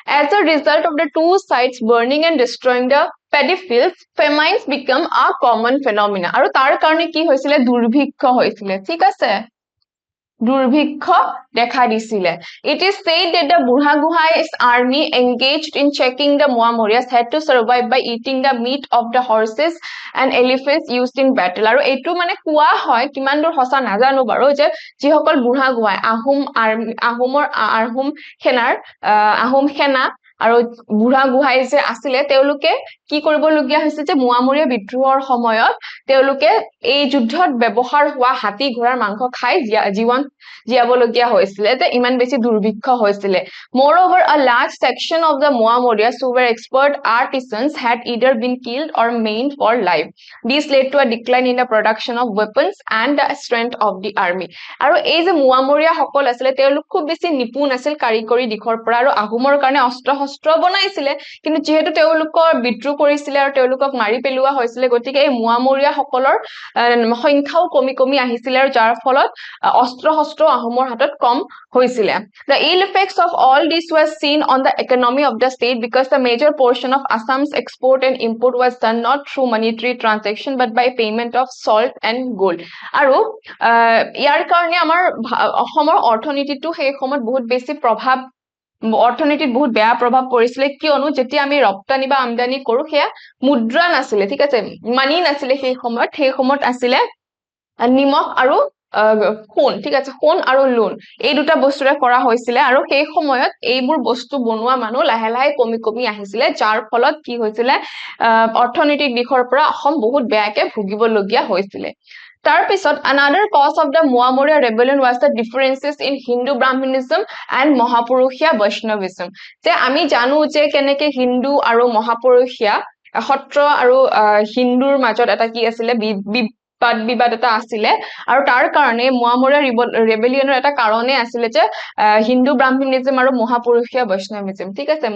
As a result of the two sides burning and destroying the paddy fields, famines become a common phenomena. আৰু তাৰ কাৰণে কি হৈছিল দুৰ্ভিক্ষ হৈছিল ঠিক আছে দুৰ্ভিক্ষ দেখা দিছিল It is said that the Burhaguhai's army engaged in checking the Maurya's had to survive by eating the meat of the horses and elephants used in battle আৰু এটো মানে কোৱা হয় কিমান দূৰ হসা নাজানো বাৰু যে যিসকল বুঢ়াগুহাই আহোম সেনা আৰু বুঢ়াগুহাই যে আছিল তেওঁলোকে কি কৰিবলগীয়া হৈছে যে Maurya বিদ্ৰোহৰ সময়ত তেওঁলোকে এই যুদ্ধত ব্যৱহাৰ হোৱা হাতী ঘোঁৰাৰ মাংস খাই জীবন জিয়াবলগীয়া হৈছিল যে ইমান বেছি দুৰ্ভিক্ষ হৈছিল Moreover, a large section of the Mauryaas who were expert artisans had either been killed or maimed for life. This led to a decline in the production of weapons and the strength of the army. আৰু এই যে Maurya সকল আছিল তেওঁলোক খুব বেছি নিপুণ আছিল কাৰিকৰী দিশৰ পৰা আৰু আহোমৰ কাৰণে অস্ত্ৰ শস্ত্ৰ বনাইছিলে কিন্তু যেহেতু তেওঁলোকৰ বিদ্ৰোহ কৰিছিলে আৰু তেওঁলোকক মাৰি পেলোৱা হৈছিলে গতিকে এই মোৱামৰীয়া সকলৰ সংখ্যাও কমি কমি আহিছিলে আৰু যাৰ ফলত অস্ত্ৰ শস্ত্ৰ আহোমৰ হাতত কম হৈছিলে the ill effects of all this was seen on the economy of the state because the major portion of Assam's export and import was done not through monetary transaction but by payment of salt and gold আৰু ইয়াৰ কাৰণে আমাৰ অসমৰ অৰ্থনীতিটো সেই সময়ত বহুত বেছি প্ৰভাৱ অৰ্থনীতিত বহুত বেয়া প্ৰভাৱ পৰিছিলে কিয়নো যেতিয়া আমি ৰপ্তানি বা আমদানি কৰো সেয়া মুদ্ৰা নাছিলে ঠিক আছে মানি নাছিলে সেই সময়ত আছিলে নিমখ আৰু সোণ ঠিক আছে সোণ আৰু লোন এই দুটা বস্তুৰে কৰা হৈছিলে আৰু সেই সময়ত এইবোৰ বস্তু বনোৱা মানুহ লাহে লাহে কমি কমি আহিছিলে যাৰ ফলত কি হৈছিলে অৰ্থনৈতিক দিশৰ পৰা অসম বহুত বেয়াকে ভুগিবলগীয়া হৈছিলে তাৰপিছত another cause of the Moamoria rebellion was the differences in Hindu Brahmanism and Mahapurushya Vaishnavism যে আমি জানো যে কেনেকে হিন্দু আৰু মহাপুৰুষীয়া সত্ৰ আৰু হিন্দুৰ মাজত এটা কি আছিলে বিবাদ এটা আছিলে আৰু তাৰ কাৰণে মোৱামৰীয়া ৰেবেলিয়নৰ এটা কাৰণে আছিলে যে হিন্দু ব্ৰাহ্মণিজম আৰু মহাপুৰুষীয়া বৈষ্ণৱিজম ঠিক আছে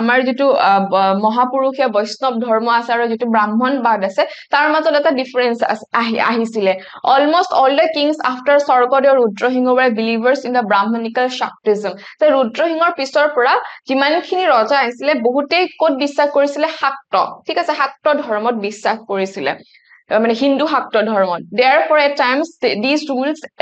আমাৰ যেটো মহাপুৰুষীয়া বৈষ্ণৱ ধৰ্ম আছে আৰু যেটো ব্ৰাহ্মণবাদ আছে তাৰ মাজত এটা ডিফাৰেন্স আহিছিলে almost all the kings after Swargadeo Rudrasingha were believers in the brahmanical shaktism তে ৰুদ্ৰসিংহৰ পিছৰ পৰা যিমানখিনি ৰজা আহিছিলে বহুতেই ক'ত বিশ্বাস কৰিছিলে শাক্ত ঠিক আছে শাক্ত ধৰ্মত বিশ্বাস কৰিছিলে মানে হিন্দু শাক্ত ধৰ্মত therefore at times these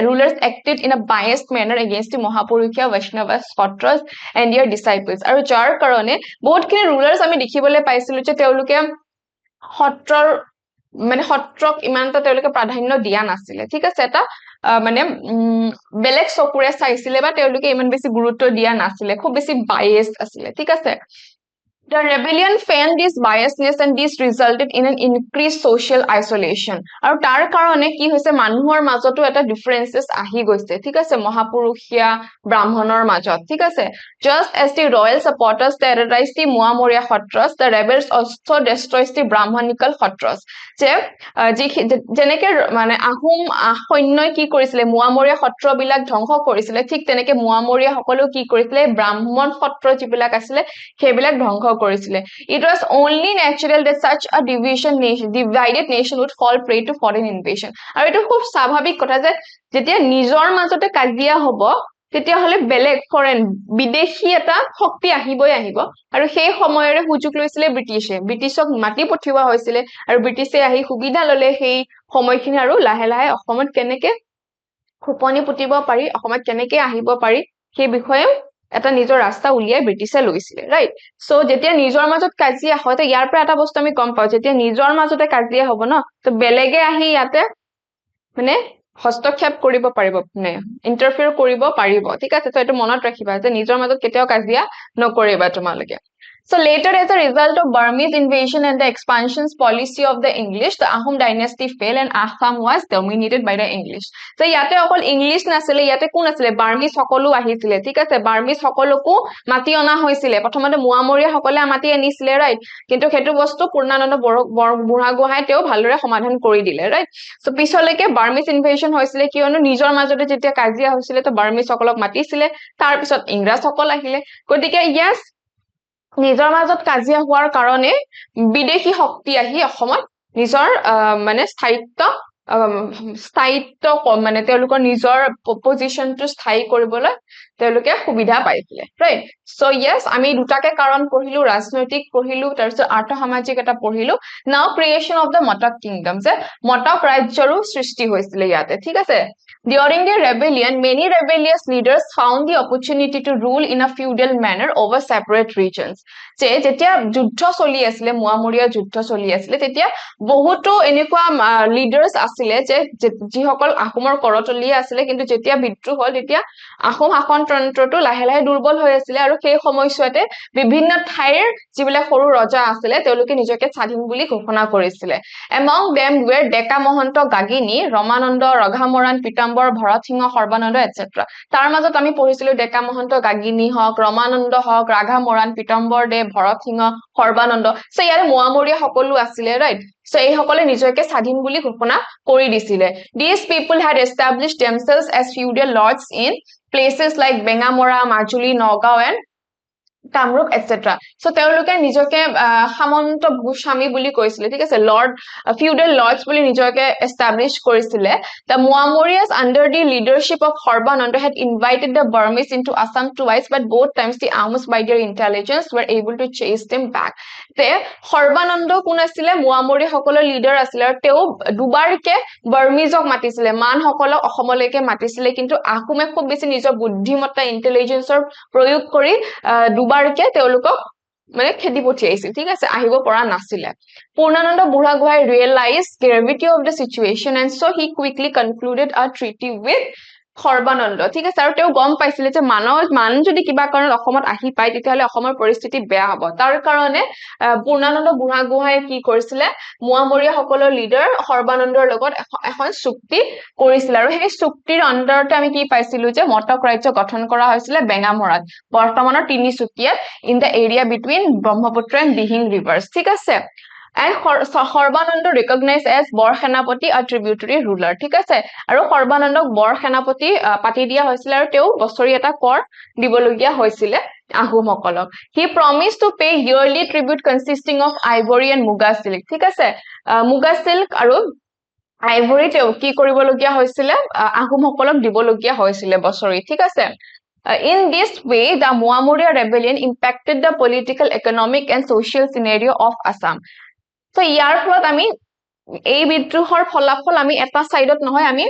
rulers acted in a biased manner against the মহাপুৰুষীয়া বৈষ্ণৱ Kshatriyas and their disciples আৰু যাৰ কাৰণে বহুতখিনি rulers আমি দেখিবলৈ পাইছিলো যে তেওঁলোকে সত্ৰক ইমানটা তেওঁলোকে প্ৰাধান্য দিয়া নাছিলে ঠিক আছে এটা মানে বেলেগ চকুৰে চাইছিলে বা তেওঁলোকে ইমান বেছি গুৰুত্ব দিয়া নাছিলে খুব বেছি biased আছিলে ঠিক আছে The rebellion fanned this biasness and this resulted in an increased social isolation. আৰু তাৰ কাৰণে কি হৈছে মানুহৰ মাজতো এটা differences আহি গৈছে ঠিক আছে মহাপুৰুষীয়া ব্ৰাহ্মণৰ মাজত ঠিক আছে Just as the royal supporters terrorized the Moamoria Kshatriyas, the rebels also destroyed the Brahmanical Kshatriyas. যে যেনেকে মানে আহোম সৈন্যই কি কৰিছিলে মোৱামৰীয়া সত্ৰবিলাক ধ্বংস কৰিছিলে ঠিক তেনেকে মোৱামৰীয়া সকলেও কি কৰিছিলে ব্ৰাহ্মণ সত্ৰ যিবিলাক আছিলে সেইবিলাক ধ্বংস কৰিছিলে It was only natural that such a divided nation would fall prey to foreign invasion আৰু এটো খুব স্বাভাৱিক কথা যে যেতিয়া নিজৰ মাজতে কাজিয়া হ'ব তেতিয়া হলে বেলেগ ফৰেন বিদেশী এটা শক্তি আহিব আৰু সেই সময়ৰে সুযোগ লৈছিলে ব্ৰিটিছক মাটি পঠিওৱা হৈছিল আৰু ব্ৰিটিছে আহি সুবিধা ললে সেই সময়খিনি আৰু লাহে লাহে অসমত কেনেকে খুপনি পুতিব পাৰি অসমত কেনেকে আহিব পাৰি সেই বিষয়ে এটা নিজৰ ৰাস্তা উলিয়াই ব্ৰিটিছে লৈছিলে ৰাইট সো যেতিয়া নিজৰ মাজত কাজিয়া হয় তো ইয়াৰ পৰা এটা বস্তু আমি গম পাও যেতিয়া নিজৰ মাজতে কাজিয়া হ'ব ন তো বেলেগে আহি ইয়াতে মানে হস্তক্ষেপ কৰিব পাৰিব মানে ইন্টাৰফেয়াৰ কৰিব পাৰিব ঠিক আছে তো এটো মনত ৰাখিবা যে নিজৰ মাজত কেতিয়াও কাজিয়া নকৰিবা তোমালোকে So later as a result of Burmese invasion and the expansions policy of the English the Ahom dynasty fell and Assam was dominated by the English so ইয়াতে অকল ইংলিশ নাছিলে ইয়াতে কোন আছিল বাৰ্মিজ সকলো আহিছিল ঠিক আছে বাৰ্মিজ সকলকো মাটি অনা হৈছিল প্ৰথমতে মোৱামৰীয়া সকলে মাটি আনিছিলে ৰাইট কিন্তু হেতু বস্তু পূৰ্ণানন্দ বুঢ়াগোহাঁই তেও ভালদৰে সমাধান কৰি দিলে ৰাইট সো পিছলৈকে বাৰ্মিজ ইনভেশন হৈছিল কিয়নো নিজৰ মাজতে যেতিয়া কাজিয়া হৈছিল তো বাৰ্মিজ সকলক মাটিছিলে তাৰ পিছত ইংৰাজ সকল আহিলে গতিকে yes নিজৰ মাজত কাজিয়া হোৱাৰ কাৰণে বিদেশী শক্তি আহি অসমত নিজৰ মানে স্থায়িত্ব মানে তেওঁলোকৰ নিজৰ পজিশনটো স্থায়ী কৰিবলৈ তেওঁলোকে সুবিধা পাইছিলে ৰাইট সো yes আমি দুটাকে কাৰণ পঢ়িলো ৰাজনৈতিক পঢ়িলো তাৰপিছত আৰ্থ সামাজিক এটা পঢ়িলো now creation of the Motok kingdom যে মটক ৰাজ্যৰো সৃষ্টি হৈছিল ইয়াতে ঠিক আছে During the rebellion, many rebellious leaders found the opportunity to rule in a feudal manner over separate regions. যেতিয়া যুদ্ধ চলি আছিল মোৱামৰীয়া যুদ্ধ চলি আছিল তেতিয়া বহুতো এনেকুৱা লিডাৰ্স আছিল যে যিসকল আহোমৰ কৰতলীয়া আছিল কিন্তু যেতিয়া বিদ্ৰোহ হল তেতিয়া আহোম শাসনতন্ত্ৰটো লাহে লাহে দুৰ্বল হৈ আছিল আৰু সেই সময়ছোৱাতে বিভিন্ন ঠাইৰ যিবিলাক সৰু ৰজা আছিল তেওঁলোকে নিজকে স্বাধীন বুলি ঘোষণা কৰিছিল Among them were Deka Mahanta গাগিনী Ramananda ৰঘামৰাণ Pitambar Bharat Singh Sarbananda etc তাৰ মাজত আমি পঢ়িছিলো ডেকা মহন্ত গাগিনী হক ৰমানন্দ হক ৰাঘামৰাণ পিতাম্বৰ দেৱ ভৰত সিংহ সৰ্বানন্দ সো ইয়াৰে মোৱামৰীয়া সকলো আছিল ৰাইট সো এই সকলে নিজকে স্বাধীন বুলি ঘোষণা কৰি দিছিল These people had established themselves as feudal lords in places like Bengamora Majuli Nagaon and Kamrup etcetera so তেওঁলোকে নিজকে সামন্ত ভূস্বামী বুলি কৈছিলে ঠিক আছে লৰ্ড ফিউডাল লৰ্ডছ বুলি নিজকে এষ্টাব্লিছ কৰিছিলে the Muamorias under the leadership of Horbananda had invited the Burmese into Assam twice but both times the Ahums by their intelligence were able to chase them back তে Horbananda কোন আছিলে মুৱামৰী সকলৰ leader আছিল আৰু তেওঁ দুবাৰকে বাৰ্মিজক মাতিছিলে মান সকলক অসমলৈকে মাতিছিলে কিন্তু আহোমে খুব বেছি নিজৰ বুদ্ধিমত্তা ইন্টেলিজেন্সৰ প্ৰয়োগ কৰি দুবাৰকে তেওঁলোকক মানে খেদি পঠিয়াইছিল ঠিক আছে আহিব পৰা নাছিলে Purnananda Burhagohai realized gravity of the situation and so he quickly concluded a treaty with Horbananda ঠিক আছে আৰু তেওঁ গম পাইছিলে যে মান যদি কিবা কাৰণত অসমত আহি পায় তেতিয়াহলে অসমৰ পৰিস্থিতি বেয়া হ'ব তাৰ কাৰণে Purnananda Burhagohai কি কৰিছিলে মুৱামৰীয়া সকলৰ লিডাৰ Horbanandৰ লগত এখন চুক্তি কৰিছিল আৰু সেই চুক্তিৰ আন্ডাৰতে আমি কি পাইছিলো যে মটক ৰাজ্য গঠন কৰা হৈছিল বেঙামৰাত বৰ্তমানৰ তিনিচুকীয়াত in the area between Brahmaputra and Dihing rivers ঠিক আছে and Horbananda recognized as Bor Senapati a tributary ruler ঠিক আছে আৰু Horbanandok Bor Senapati পাতি দিয়া হৈছিল আৰু তেওঁ বছৰি এটা কৰ দিবলগীয়া হৈছিল আহোমসকলক he promised to pay yearly tribute consisting of ivory and muga silk ঠিক আছে muga silk আৰু ivory তেওঁ কি কৰিবলগীয়া হৈছিল আহোমসকলক দিবলগীয়া হৈছিল বছৰি ঠিক আছে in this way the Muamoria rebellion impacted the political economic and social scenario of Assam So ইয়াৰ ফলত আমি এই বিদ্ৰোহৰ ফলাফল আমি এটা সাইডত নহয় আমি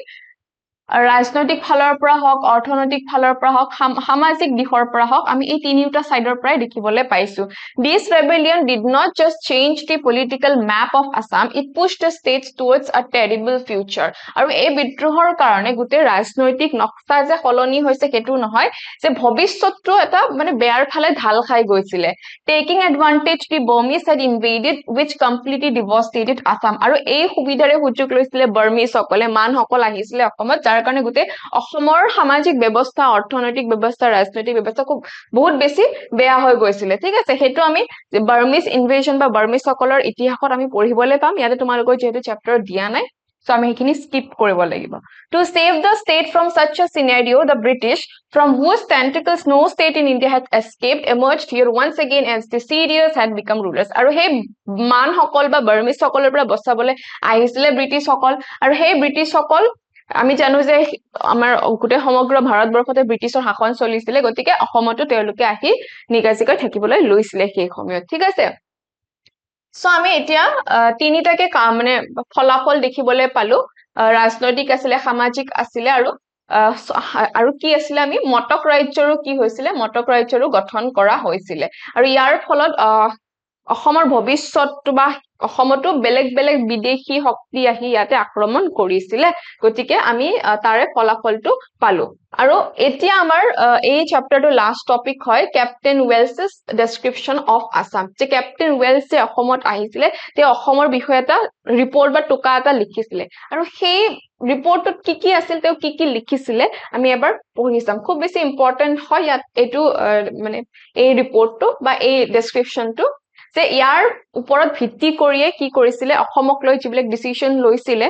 ৰাজনৈতিক ফালৰ পৰা হওক অৰ্থনৈতিক ফালৰ পৰা হওক সামাজিক দিশৰ পৰা হওক আমি এই তিনিটা সাইডৰ পৰাই দেখিবলৈ পাইছো This rebellion did not just change the political map of Assam it pushed the states towards a terrible future আৰু এই বিদ্ৰোহৰ কাৰণে গোটেই ৰাজনৈতিক নক্সা যে সলনি হৈছে হেতু নহয় যে ভৱিষ্যতটো এটা মানে বেয়াৰ ফালে ঢাল খাই গৈছিলে Taking advantage the Burmese had invaded which completely devastated Assam আৰু এই সুবিধাৰে সুযোগ লৈছিলে বাৰ্মিজ সকলে মান সকল আহিছিলে অসমত যাৰ কাৰণে গুতে অসমৰ সামাজিক ব্যৱস্থা অৰ্থনৈতিক ব্যৱস্থা ৰাজনৈতিক ব্যৱস্থা খুব বহুত বেছি বেয়া হৈ গৈছিল ঠিক আছে হেতু আমি বাৰ্মিজ ইনভেশন বা বাৰ্মিজ সকলৰ ইতিহাসত আমি পঢ়িবলৈ পাম ইয়াতে তোমালোকৰ যেহেতু চেপ্টাৰ দিয়া নাই So আমি এখিনি স্কিপ কৰিব লাগিব To save the state from such a scenario the British from whose tentacles no state in India had escaped emerged here once again as the Syrians had become rulers আৰু হে মান সকল বা Burmese সকলৰ পৰা বচাবলৈ আহিছিলে ব্ৰিটিছ সকল আৰু হে ব্ৰিটিছ সকল আমি জানো যে আমাৰ গোটেই সমগ্ৰ ভাৰতবৰ্ষতে ব্ৰিটিছৰ শাসন চলিছিল গতিকে অসমতো তেওঁলোকে আহি নিগাজিকৈ থাকিবলৈ লৈছিলে সেই সময়ত ঠিক আছে সো আমি এতিয়া তিনিটাকে মানে ফলাফল দেখিবলৈ পালো ৰাজনৈতিক আছিল সামাজিক আছিল আৰু কি আছিল আমি মটক ৰাজ্যৰো কি হৈছিল মটক ৰাজ্যৰো গঠন কৰা হৈছিল আৰু ইয়াৰ ফলত অসমৰ ভৱিষ্যতটো বা অসমতো বেলেগ বেলেগ বিদেশী শক্তি আহি ইয়াতে আক্ৰমণ কৰিছিল গতিকে আমি তাৰে ফলাফলটো পালো আৰু এতিয়া আমাৰ এই চ্যাপ্টাৰটো লাষ্ট টপিক হয় ক্যাপ্টেন ওয়েলছস ডেসক্ৰিপচন অফ আসাম যে ক্যাপ্টেন ওয়েলছে অসমত আহিছিল তে অসমৰ বিষয়ে এটা ৰিপৰ্ট বা টুকা এটা লিখিছিল আৰু সেই ৰিপৰ্টত কি আছিল তেও কি লিখিছিল আমি এবাৰ পঢ়ি চাম খুব বেছি ইম্পৰ্টেন্ট হয় ইয়াত এটো মানে এই ৰিপৰ্টটো বা এই ডেসক্ৰিপচনটো যে ইয়াৰ ওপৰত ভিত্তি কৰিয়ে কি কৰিছিল অসমক লৈ যিবিলাক ডিসিশন লৈছিল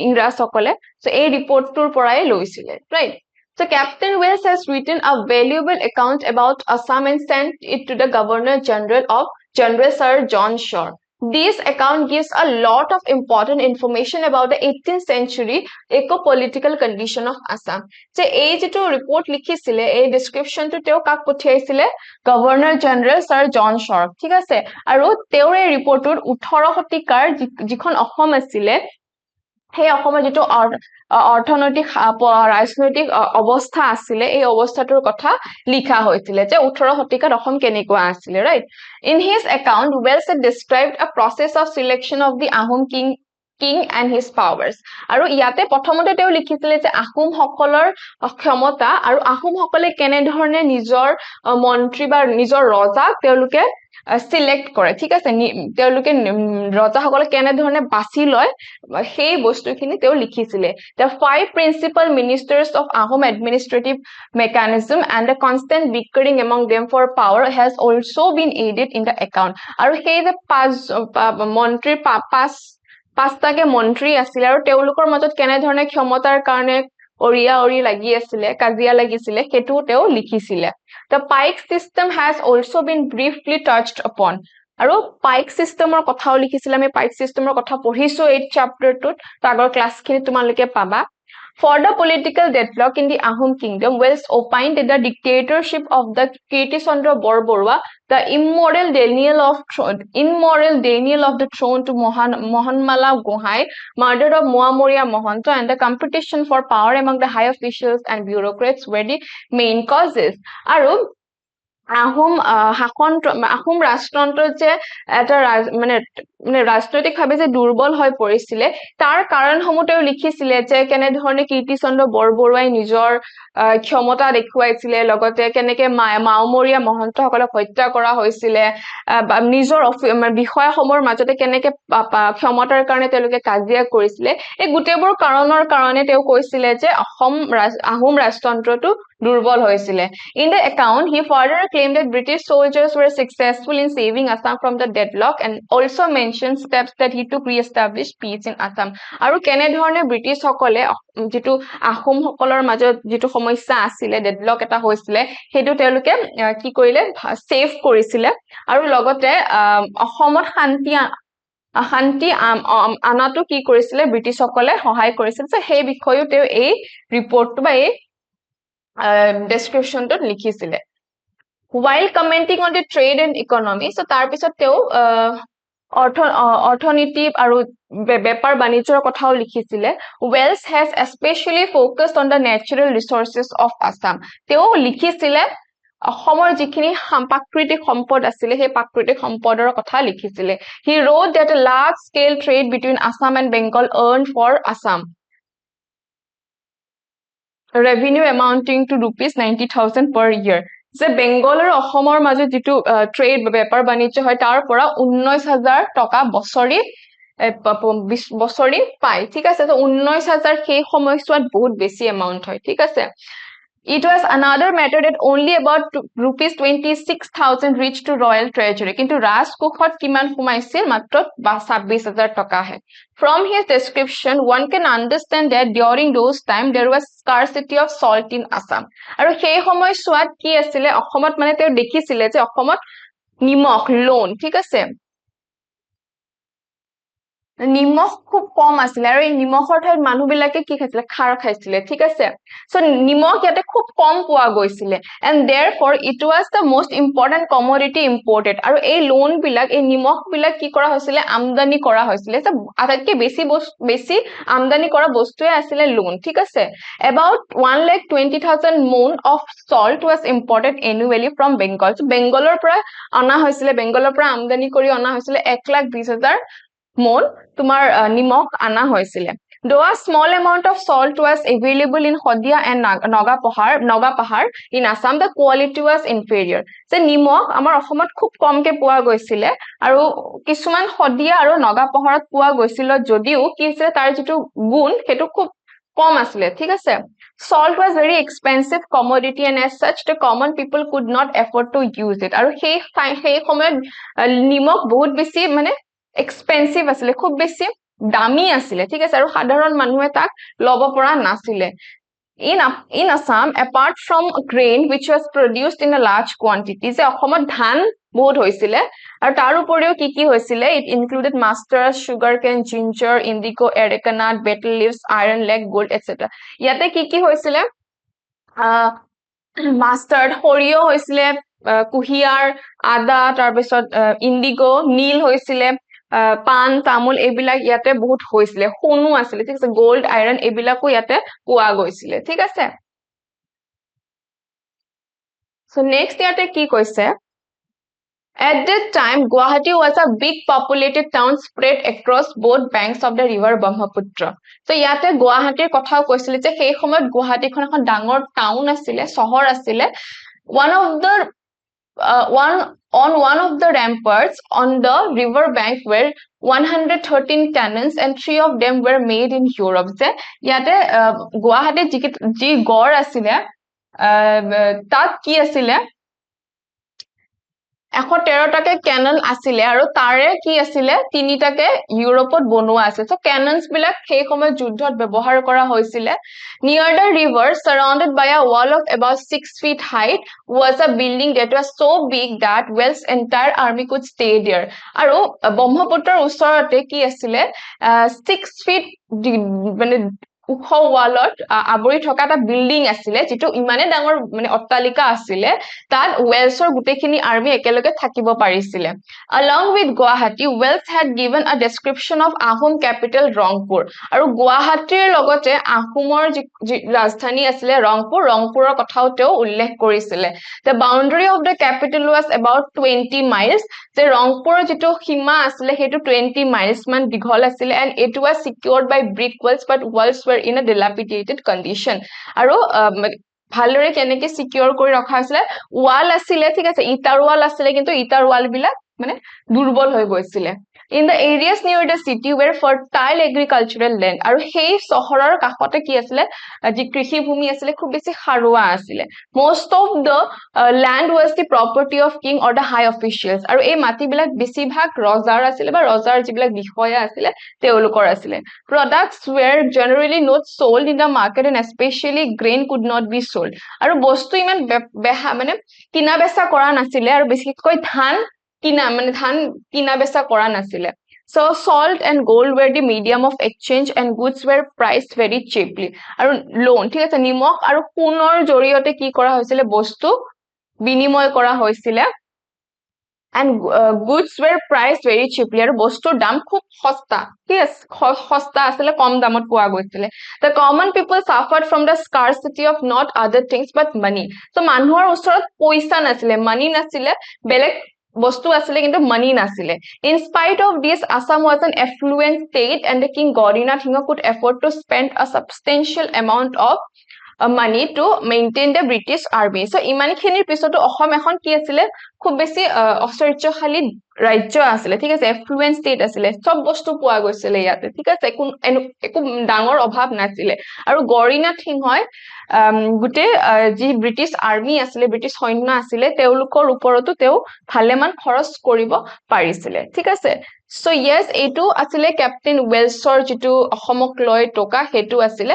ইংৰাজ সকলে সো এই ৰিপৰ্টটোৰ পৰাই লৈছিল right So Captain Wells has written a valuable account about Assam and sent it to the Governor General of General Sir John Shaw. This account gives a lot of important information about the 18th century eco-political condition of Assam. So এই যেটো report লিখিছিলে এই ডেসক্ৰিপচনটো তেও কাক পঠিয়াইছিলে governor general sir জন শৰ ঠিক আছে আৰু তেওঁৰ এই ৰিপৰ্টৰ 18 শতিকাৰ যিখন অসম আছিল সেই অসমৰ যেটো অৰ্থনৈতিক ৰাজনৈতিক অৱস্থা আছিল এই অৱস্থাটোৰ কথা লিখা হৈছিল যে 18 শতিকাত অসম কেনেকুৱা আছিল right In his account, Wells had described a process of selection of the Ahom king and his powers. আৰু ইয়াতে প্ৰথমতে তেওঁ লিখিছিল যে আহোম সকলৰ ক্ষমতা আৰু আহোম সকলে কেনে ধৰণে নিজৰ মন্ত্ৰী বা নিজৰ ৰজা তেওঁলোকে সিলেক্ট কৰে ঠিক আছে তেওঁলোকে ৰজা সকলে কেনে ধৰণে বাছি লয় সেই বস্তুখিনি তেওঁ লিখিছিল The 5 principal ministers of Ahom administrative mechanism and the constant bickering among them for power has also been aided in the account আৰু সেই যে পাঁচ মন্ত্ৰীৰ পাঁচটাকে মন্ত্ৰী আছিল আৰু তেওঁলোকৰ মাজত কেনে ধৰণে ক্ষমতাৰ কাৰণে অৰিয়া অৰি লাগি আছিলে কাজিয়া লাগিছিলে সেইটো তেওঁ লিখিছিলে The Pike system has also been briefly touched upon আৰু পাইক সিস্টেমৰ কথাও লিখিছিল আমি পাইক সিস্টেমৰ কথা পঢ়িছো এই চ্যাপ্টাৰটোত আগৰ ক্লাছখিনি তোমালোকে পাবা For the political deadlock in the Ahom kingdom, Wells opined that the dictatorship of the Kirtisandra Borborua, the immoral denial of the throne to Mohanmala Gohai, murder of Muamoria Mohanto, and the competition for power among the high officials and bureaucrats were the main causes. Aru Ahom Ahom ৰাষ্ট্ৰন্তৰ যে এটা মানে ৰাজনৈতিকভাৱে যে দুৰ্বল হৈ পৰিছিলে তাৰ কাৰণসমূহ তেওঁ লিখিছিলে যে কেনে ধৰণে কীৰ্তিচন্দ্ৰ বৰবৰুৱাই নিজৰ ক্ষমতা দেখুৱাইছিলে লগতে কেনেকে মাওমৰীয়া মহন্তসকলক হত্যা কৰা হৈছিলে নিজৰ বিষয়সমূহৰ মাজতে কেনেকে ক্ষমতাৰ কাৰণে তেওঁলোকে কাজিয়া কৰিছিলে এই গোটেইবোৰ কাৰণৰ কাৰণে তেওঁ কৈছিলে যে আহোম ৰাজতন্ত্ৰটো দুৰ্বল হৈছিলে In the account, he further claimed that British soldiers were successful in saving Assam from the deadlock and also mentioned steps that he took re-establish peace in Assam. আৰু কেনে ধৰণে ব্ৰিটিছ সকলে যেটো আহোম সকলৰ মাজত যেটো সমস্যা আছিল ডেডলক এটা হৈছিল হেতু তেওঁলোকে কি কৰিলে সেভ কৰিছিল আৰু লগতে অসমত শান্তি আনাটো কি কৰিছিল ব্ৰিটিছ সকলে সহায় কৰিছিল যে সেই বিষয়ও তেওঁ এই ৰিপৰ্টটো বা এই description to লিখিছিলে while commenting on the trade and economy so তাৰ পিছত তেওঁ অৰ্থনীতি আৰু বেপাৰ বাণিজ্যৰ কথাও লিখিছিলে Wells has especially focused on the natural resources of Assam তেওঁ লিখিছিলে অসমৰ যিখিনি প্ৰাকৃতিক সম্পদ আছিল সেই প্ৰাকৃতিক সম্পদৰ কথা লিখিছিলে he wrote that a large scale trade between Assam and Bengal earned for Assam revenue amounting to rupees 90,000 per year যে বেংগলৰ অসমৰ মাজত যেটো ট্ৰেড বেপাৰ বাণিজ্য হয় তাৰ পৰা 19000 টকা বছৰি পায় ঠিক আছে তো 19000 সেই সময়ছোৱাত বহুত বেছি এমাউন্ট হয় ঠিক আছে It was another matter that only about rupees 26,000 reached to royal treasury. Kintu Rajkokhot kiman khumaisil matro 26000 taka hai. From his description, one can understand that during those time there was scarcity of salt in Assam. Aru sei homoy swat ki asile Assomot mane teo dekhisile je Assomot nimok loan thik ase নিমখ খুব কম আছিল আৰু এই নিমখৰ ঠাইত মানুহ বিলাকে কি খাইছিলে খাৰ খাইছিলে ঠিক আছে সো নিমখ ইয়াতে খুব কম পোৱা গৈছিলে and therefore it was the most important commodity imported আৰু এই লোন বিলাক এই নিমখ বিলাক কি কৰা হৈছিলে আমদানি কৰা হৈছিলে সো আটাইতকৈ বেছি আমদানি কৰা বস্তুৱে আছিল লোন ঠিক আছে about 1,20,000 mon of salt was imported annually from Bengal so বেংগলৰ পৰা অনা হৈছিলে বেংগলৰ পৰা আমদানি কৰি অনা হৈছিলে 1,20,000 mon tumar nimok ana hoisile though a small amount of salt was available in Hodia and Naga Pahar in Assam the quality was inferior so nimok amar Assomot khub komke poa goisile aru kisuman Hodia aru Naga Paharat poa goisilo jodiu ki ase tar jitu gun hetu khub kom asile thik ase salt was very expensive commodity and as such the common people could not afford to use it aru সেই সময়ত nimok বহুত বেছি মানে expensive asile khub beshi dami asile thik ase aru sadharon manue tak lobo pora nasile in Assam apart from grain which was produced in a large quantity je Assomot dhan bahut hoisile aru tar uporiu ki hoisile it included mustard sugarcane ginger indigo arecanut betel leaves iron leg gold etc yate ki hoisile mustard horio hoisile kuhiar ada tar bisot indigo nil hoisile pan tamul ebilak yate bahut hoisile honu asile thik ase gold iron ebilako yate poa goisile thik ase so next yate ki koise At that time Guwahati was a big populated town spread across both banks of the river Brahmaputra so yate Guwahati kotha koisile je sei somoyt Guwahati khon ekhon dangor town asile sohor asile one of the ramparts on the river bank were 113 cannons and 3 of them were made in Europe je yate Guwahati ji gor asile tat ki asile 113টাকে কেনন আছিলে আৰু তাৰে কি আছিলে 3টাকে ইউৰোপত বনোৱা আছে so কেননস বিলাক সেই সময় যুদ্ধত ব্যৱহাৰ কৰা হৈছিলে near the river surrounded by a wall of about 6 feet height was a building that was so big that Wells entire army could stay there আৰু ব্ৰহ্মপুত্ৰৰ ওচৰতে কি আছিলে 6 feet মানে উখ ওয়ালত আবৰি থকা এটা বিল্ডিং আছিলে যেটো ইমানে ডাঙৰ মানে অট্টালিকা আছিলে তাত ওয়েলছৰ গুটেখিনি আৰ্মি একেলগে থাকিব পাৰিছিলে along with Guwahati Wells had given a description of Ahom capital Rangpur আৰু গুৱাহাটীৰ লগতে আহোমৰ ৰাজধানী আছিলে ৰংপুৰৰ কথাও তেওঁ উল্লেখ কৰিছিলে the boundary of the capital was about 20 miles যে ৰংপুৰৰ যেটো সীমা আছিলে হেতু 20 miles মান দীঘল আছিলে and it was secured by brick walls but walls were in a dilapidated condition আৰু ভালৰে কেনেকে সিকিউৰ কৰি ৰখা হৈছিলে ওয়াল আছিলে ঠিক আছে ইটাৰ ওয়াল আছিলে কিন্তু ইটাৰ ওয়াল বিলাক মানে দুৰ্বল হৈ গৈছিলে in the areas near the city were fertile agricultural land আৰু সেই চহৰৰ কাষতে কি আছিলে যি কৃষি ভূমি আছিলে খুব বেছি খাৰুৱা আছিলে most of the land was the property of king or the high officials আৰু এই মাটি বিলাক বেছি ভাগ ৰজাৰ আছিলে বা ৰজাৰ যিবিলাক বিষয়া আছিলে তেওঁলোকৰ আছিলে products were generally not sold in the market and especially grain could not be sold আৰু বস্তু ইমান মানে কিনা বেচা কৰা নাছিলে আৰু বেছিকৈ ধান কিনা বেচা কৰা নাছিলে so salt and gold were the medium of exchange and goods were priced very cheaply আৰু লোন ঠিক আছে নিমখ আৰু সোণৰ জৰিয়তে কি কৰা হৈছিলে বস্তু বিনিময় কৰা হৈছিলে and goods were priced very cheaply আৰু বস্তুৰ দাম খুব সস্তা yes সস্তা আসলে কম দামত পোৱা গৈছিলে the common people suffered from the scarcity of not other things but money so মানুহৰ ওচৰত পইচা নাছিলে money নাছিলে বেলেগ বস্তু আছিলে কিন্তু money নাছিলে in spite of this Assam was an affluent state and the king Gaurinath Singha could afford to spend a substantial amount of money to maintain the British army so ইমানখিনিৰ পিছতো অসম এখন কি আছিল খুব বেছি অচৰ্যশালী ৰাজ্য আছিল ঠিক আছে এফ্লুয়েন্ট ষ্টেট আছিল সব বস্তু পোৱা গৈছিল ইয়াতে ঠিক আছে একো ডাঙৰ অভাৱ নাছিল আৰু গৰিনাথ সিংহই গুটে যি ব্ৰিটিছ আৰ্মি আছিল ব্ৰিটিছ সৈন্য আছিল তেওঁলোকৰ ওপৰতো তেও ভালেমান খৰচ কৰিব পাৰিছিল ঠিক আছে so yes এটো আছিল ক্যাপ্টেইন ওয়েলছৰ যেটো অসমক লৈ টকা হেতু আছিল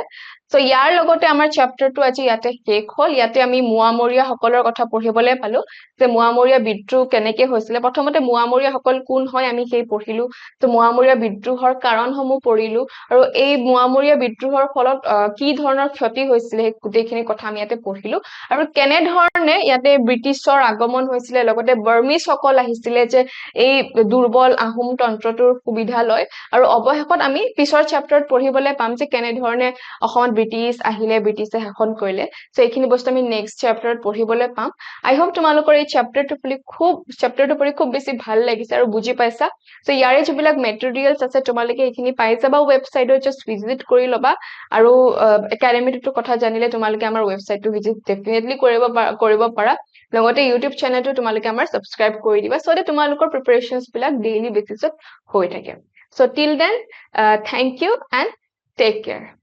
So ইয়াৰ লগতে আমাৰ চ্যাপ্টাৰটো আজি ইয়াতে শেষ হল ইয়াতে আমি মুৱামৰীয়া সকলৰ কথা পঢ়িবলৈ পালো যে মুৱামৰীয়া বিদ্ৰোহ কেনেকে হৈছিল প্ৰথমতে মুৱামৰীয়া সকল কোন হয় আমি সেই পঢ়িলো তো মুৱামৰীয়া বিদ্ৰোহৰ কাৰণসমূহ পঢ়িলো আৰু এই মুৱামৰীয়া বিদ্ৰোহৰ ফলত কি ধৰণৰ ক্ষতি হৈছিল এই গোটেইখিনি কথা আমি ইয়াতে পঢ়িলো আৰু কেনে ধৰণে ইয়াতে ব্ৰিটিছৰ আগমন হৈছিল লগতে বাৰ্মিজ সকল আহিছিল যে এই দুৰ্বল আহোম তন্ত্ৰটোৰ সুবিধা লয় আৰু অৱশেষত আমি পিছৰ চ্যাপ্টাৰত পঢ়িবলৈ পাম যে কেনে ধৰণে অসমত ব্ৰিটিছ আহিলে ব্ৰিটিছে শাসন কৰিলে সো এইখিনি বস্তু আমি নেক্সট চ্যাপ্টাৰত পঢ়িবলৈ পাম আই হোপ তোমালোকৰ এই চ্যাপ্টাৰটো পঢ়ি খুব বেছি ভাল লাগিছে আৰু বুজি পাইছা সো ইয়াৰে যিবিলাক মেটেৰিয়েলছ আছে তোমালোকে এইখিনি পাই যাবা ৱেবসাইটত জাস্ট ভিজিট কৰি লবা আৰু একাডেমিটোৰ কথা জানিলে তোমালোকে আমাৰ ৱেবসাইটটো ভিজিট ডেফিনেটলি কৰিব পাৰা লগতে ইউটিউব চেনেলটো তোমালোকে আমাৰ সাবস্ক্ৰাইব কৰি দিবা সো যে তোমালোকৰ প্ৰিপাৰেচনছ বিলাক ডেইলি বেসিছত হৈ থাকে so till then thank you and take care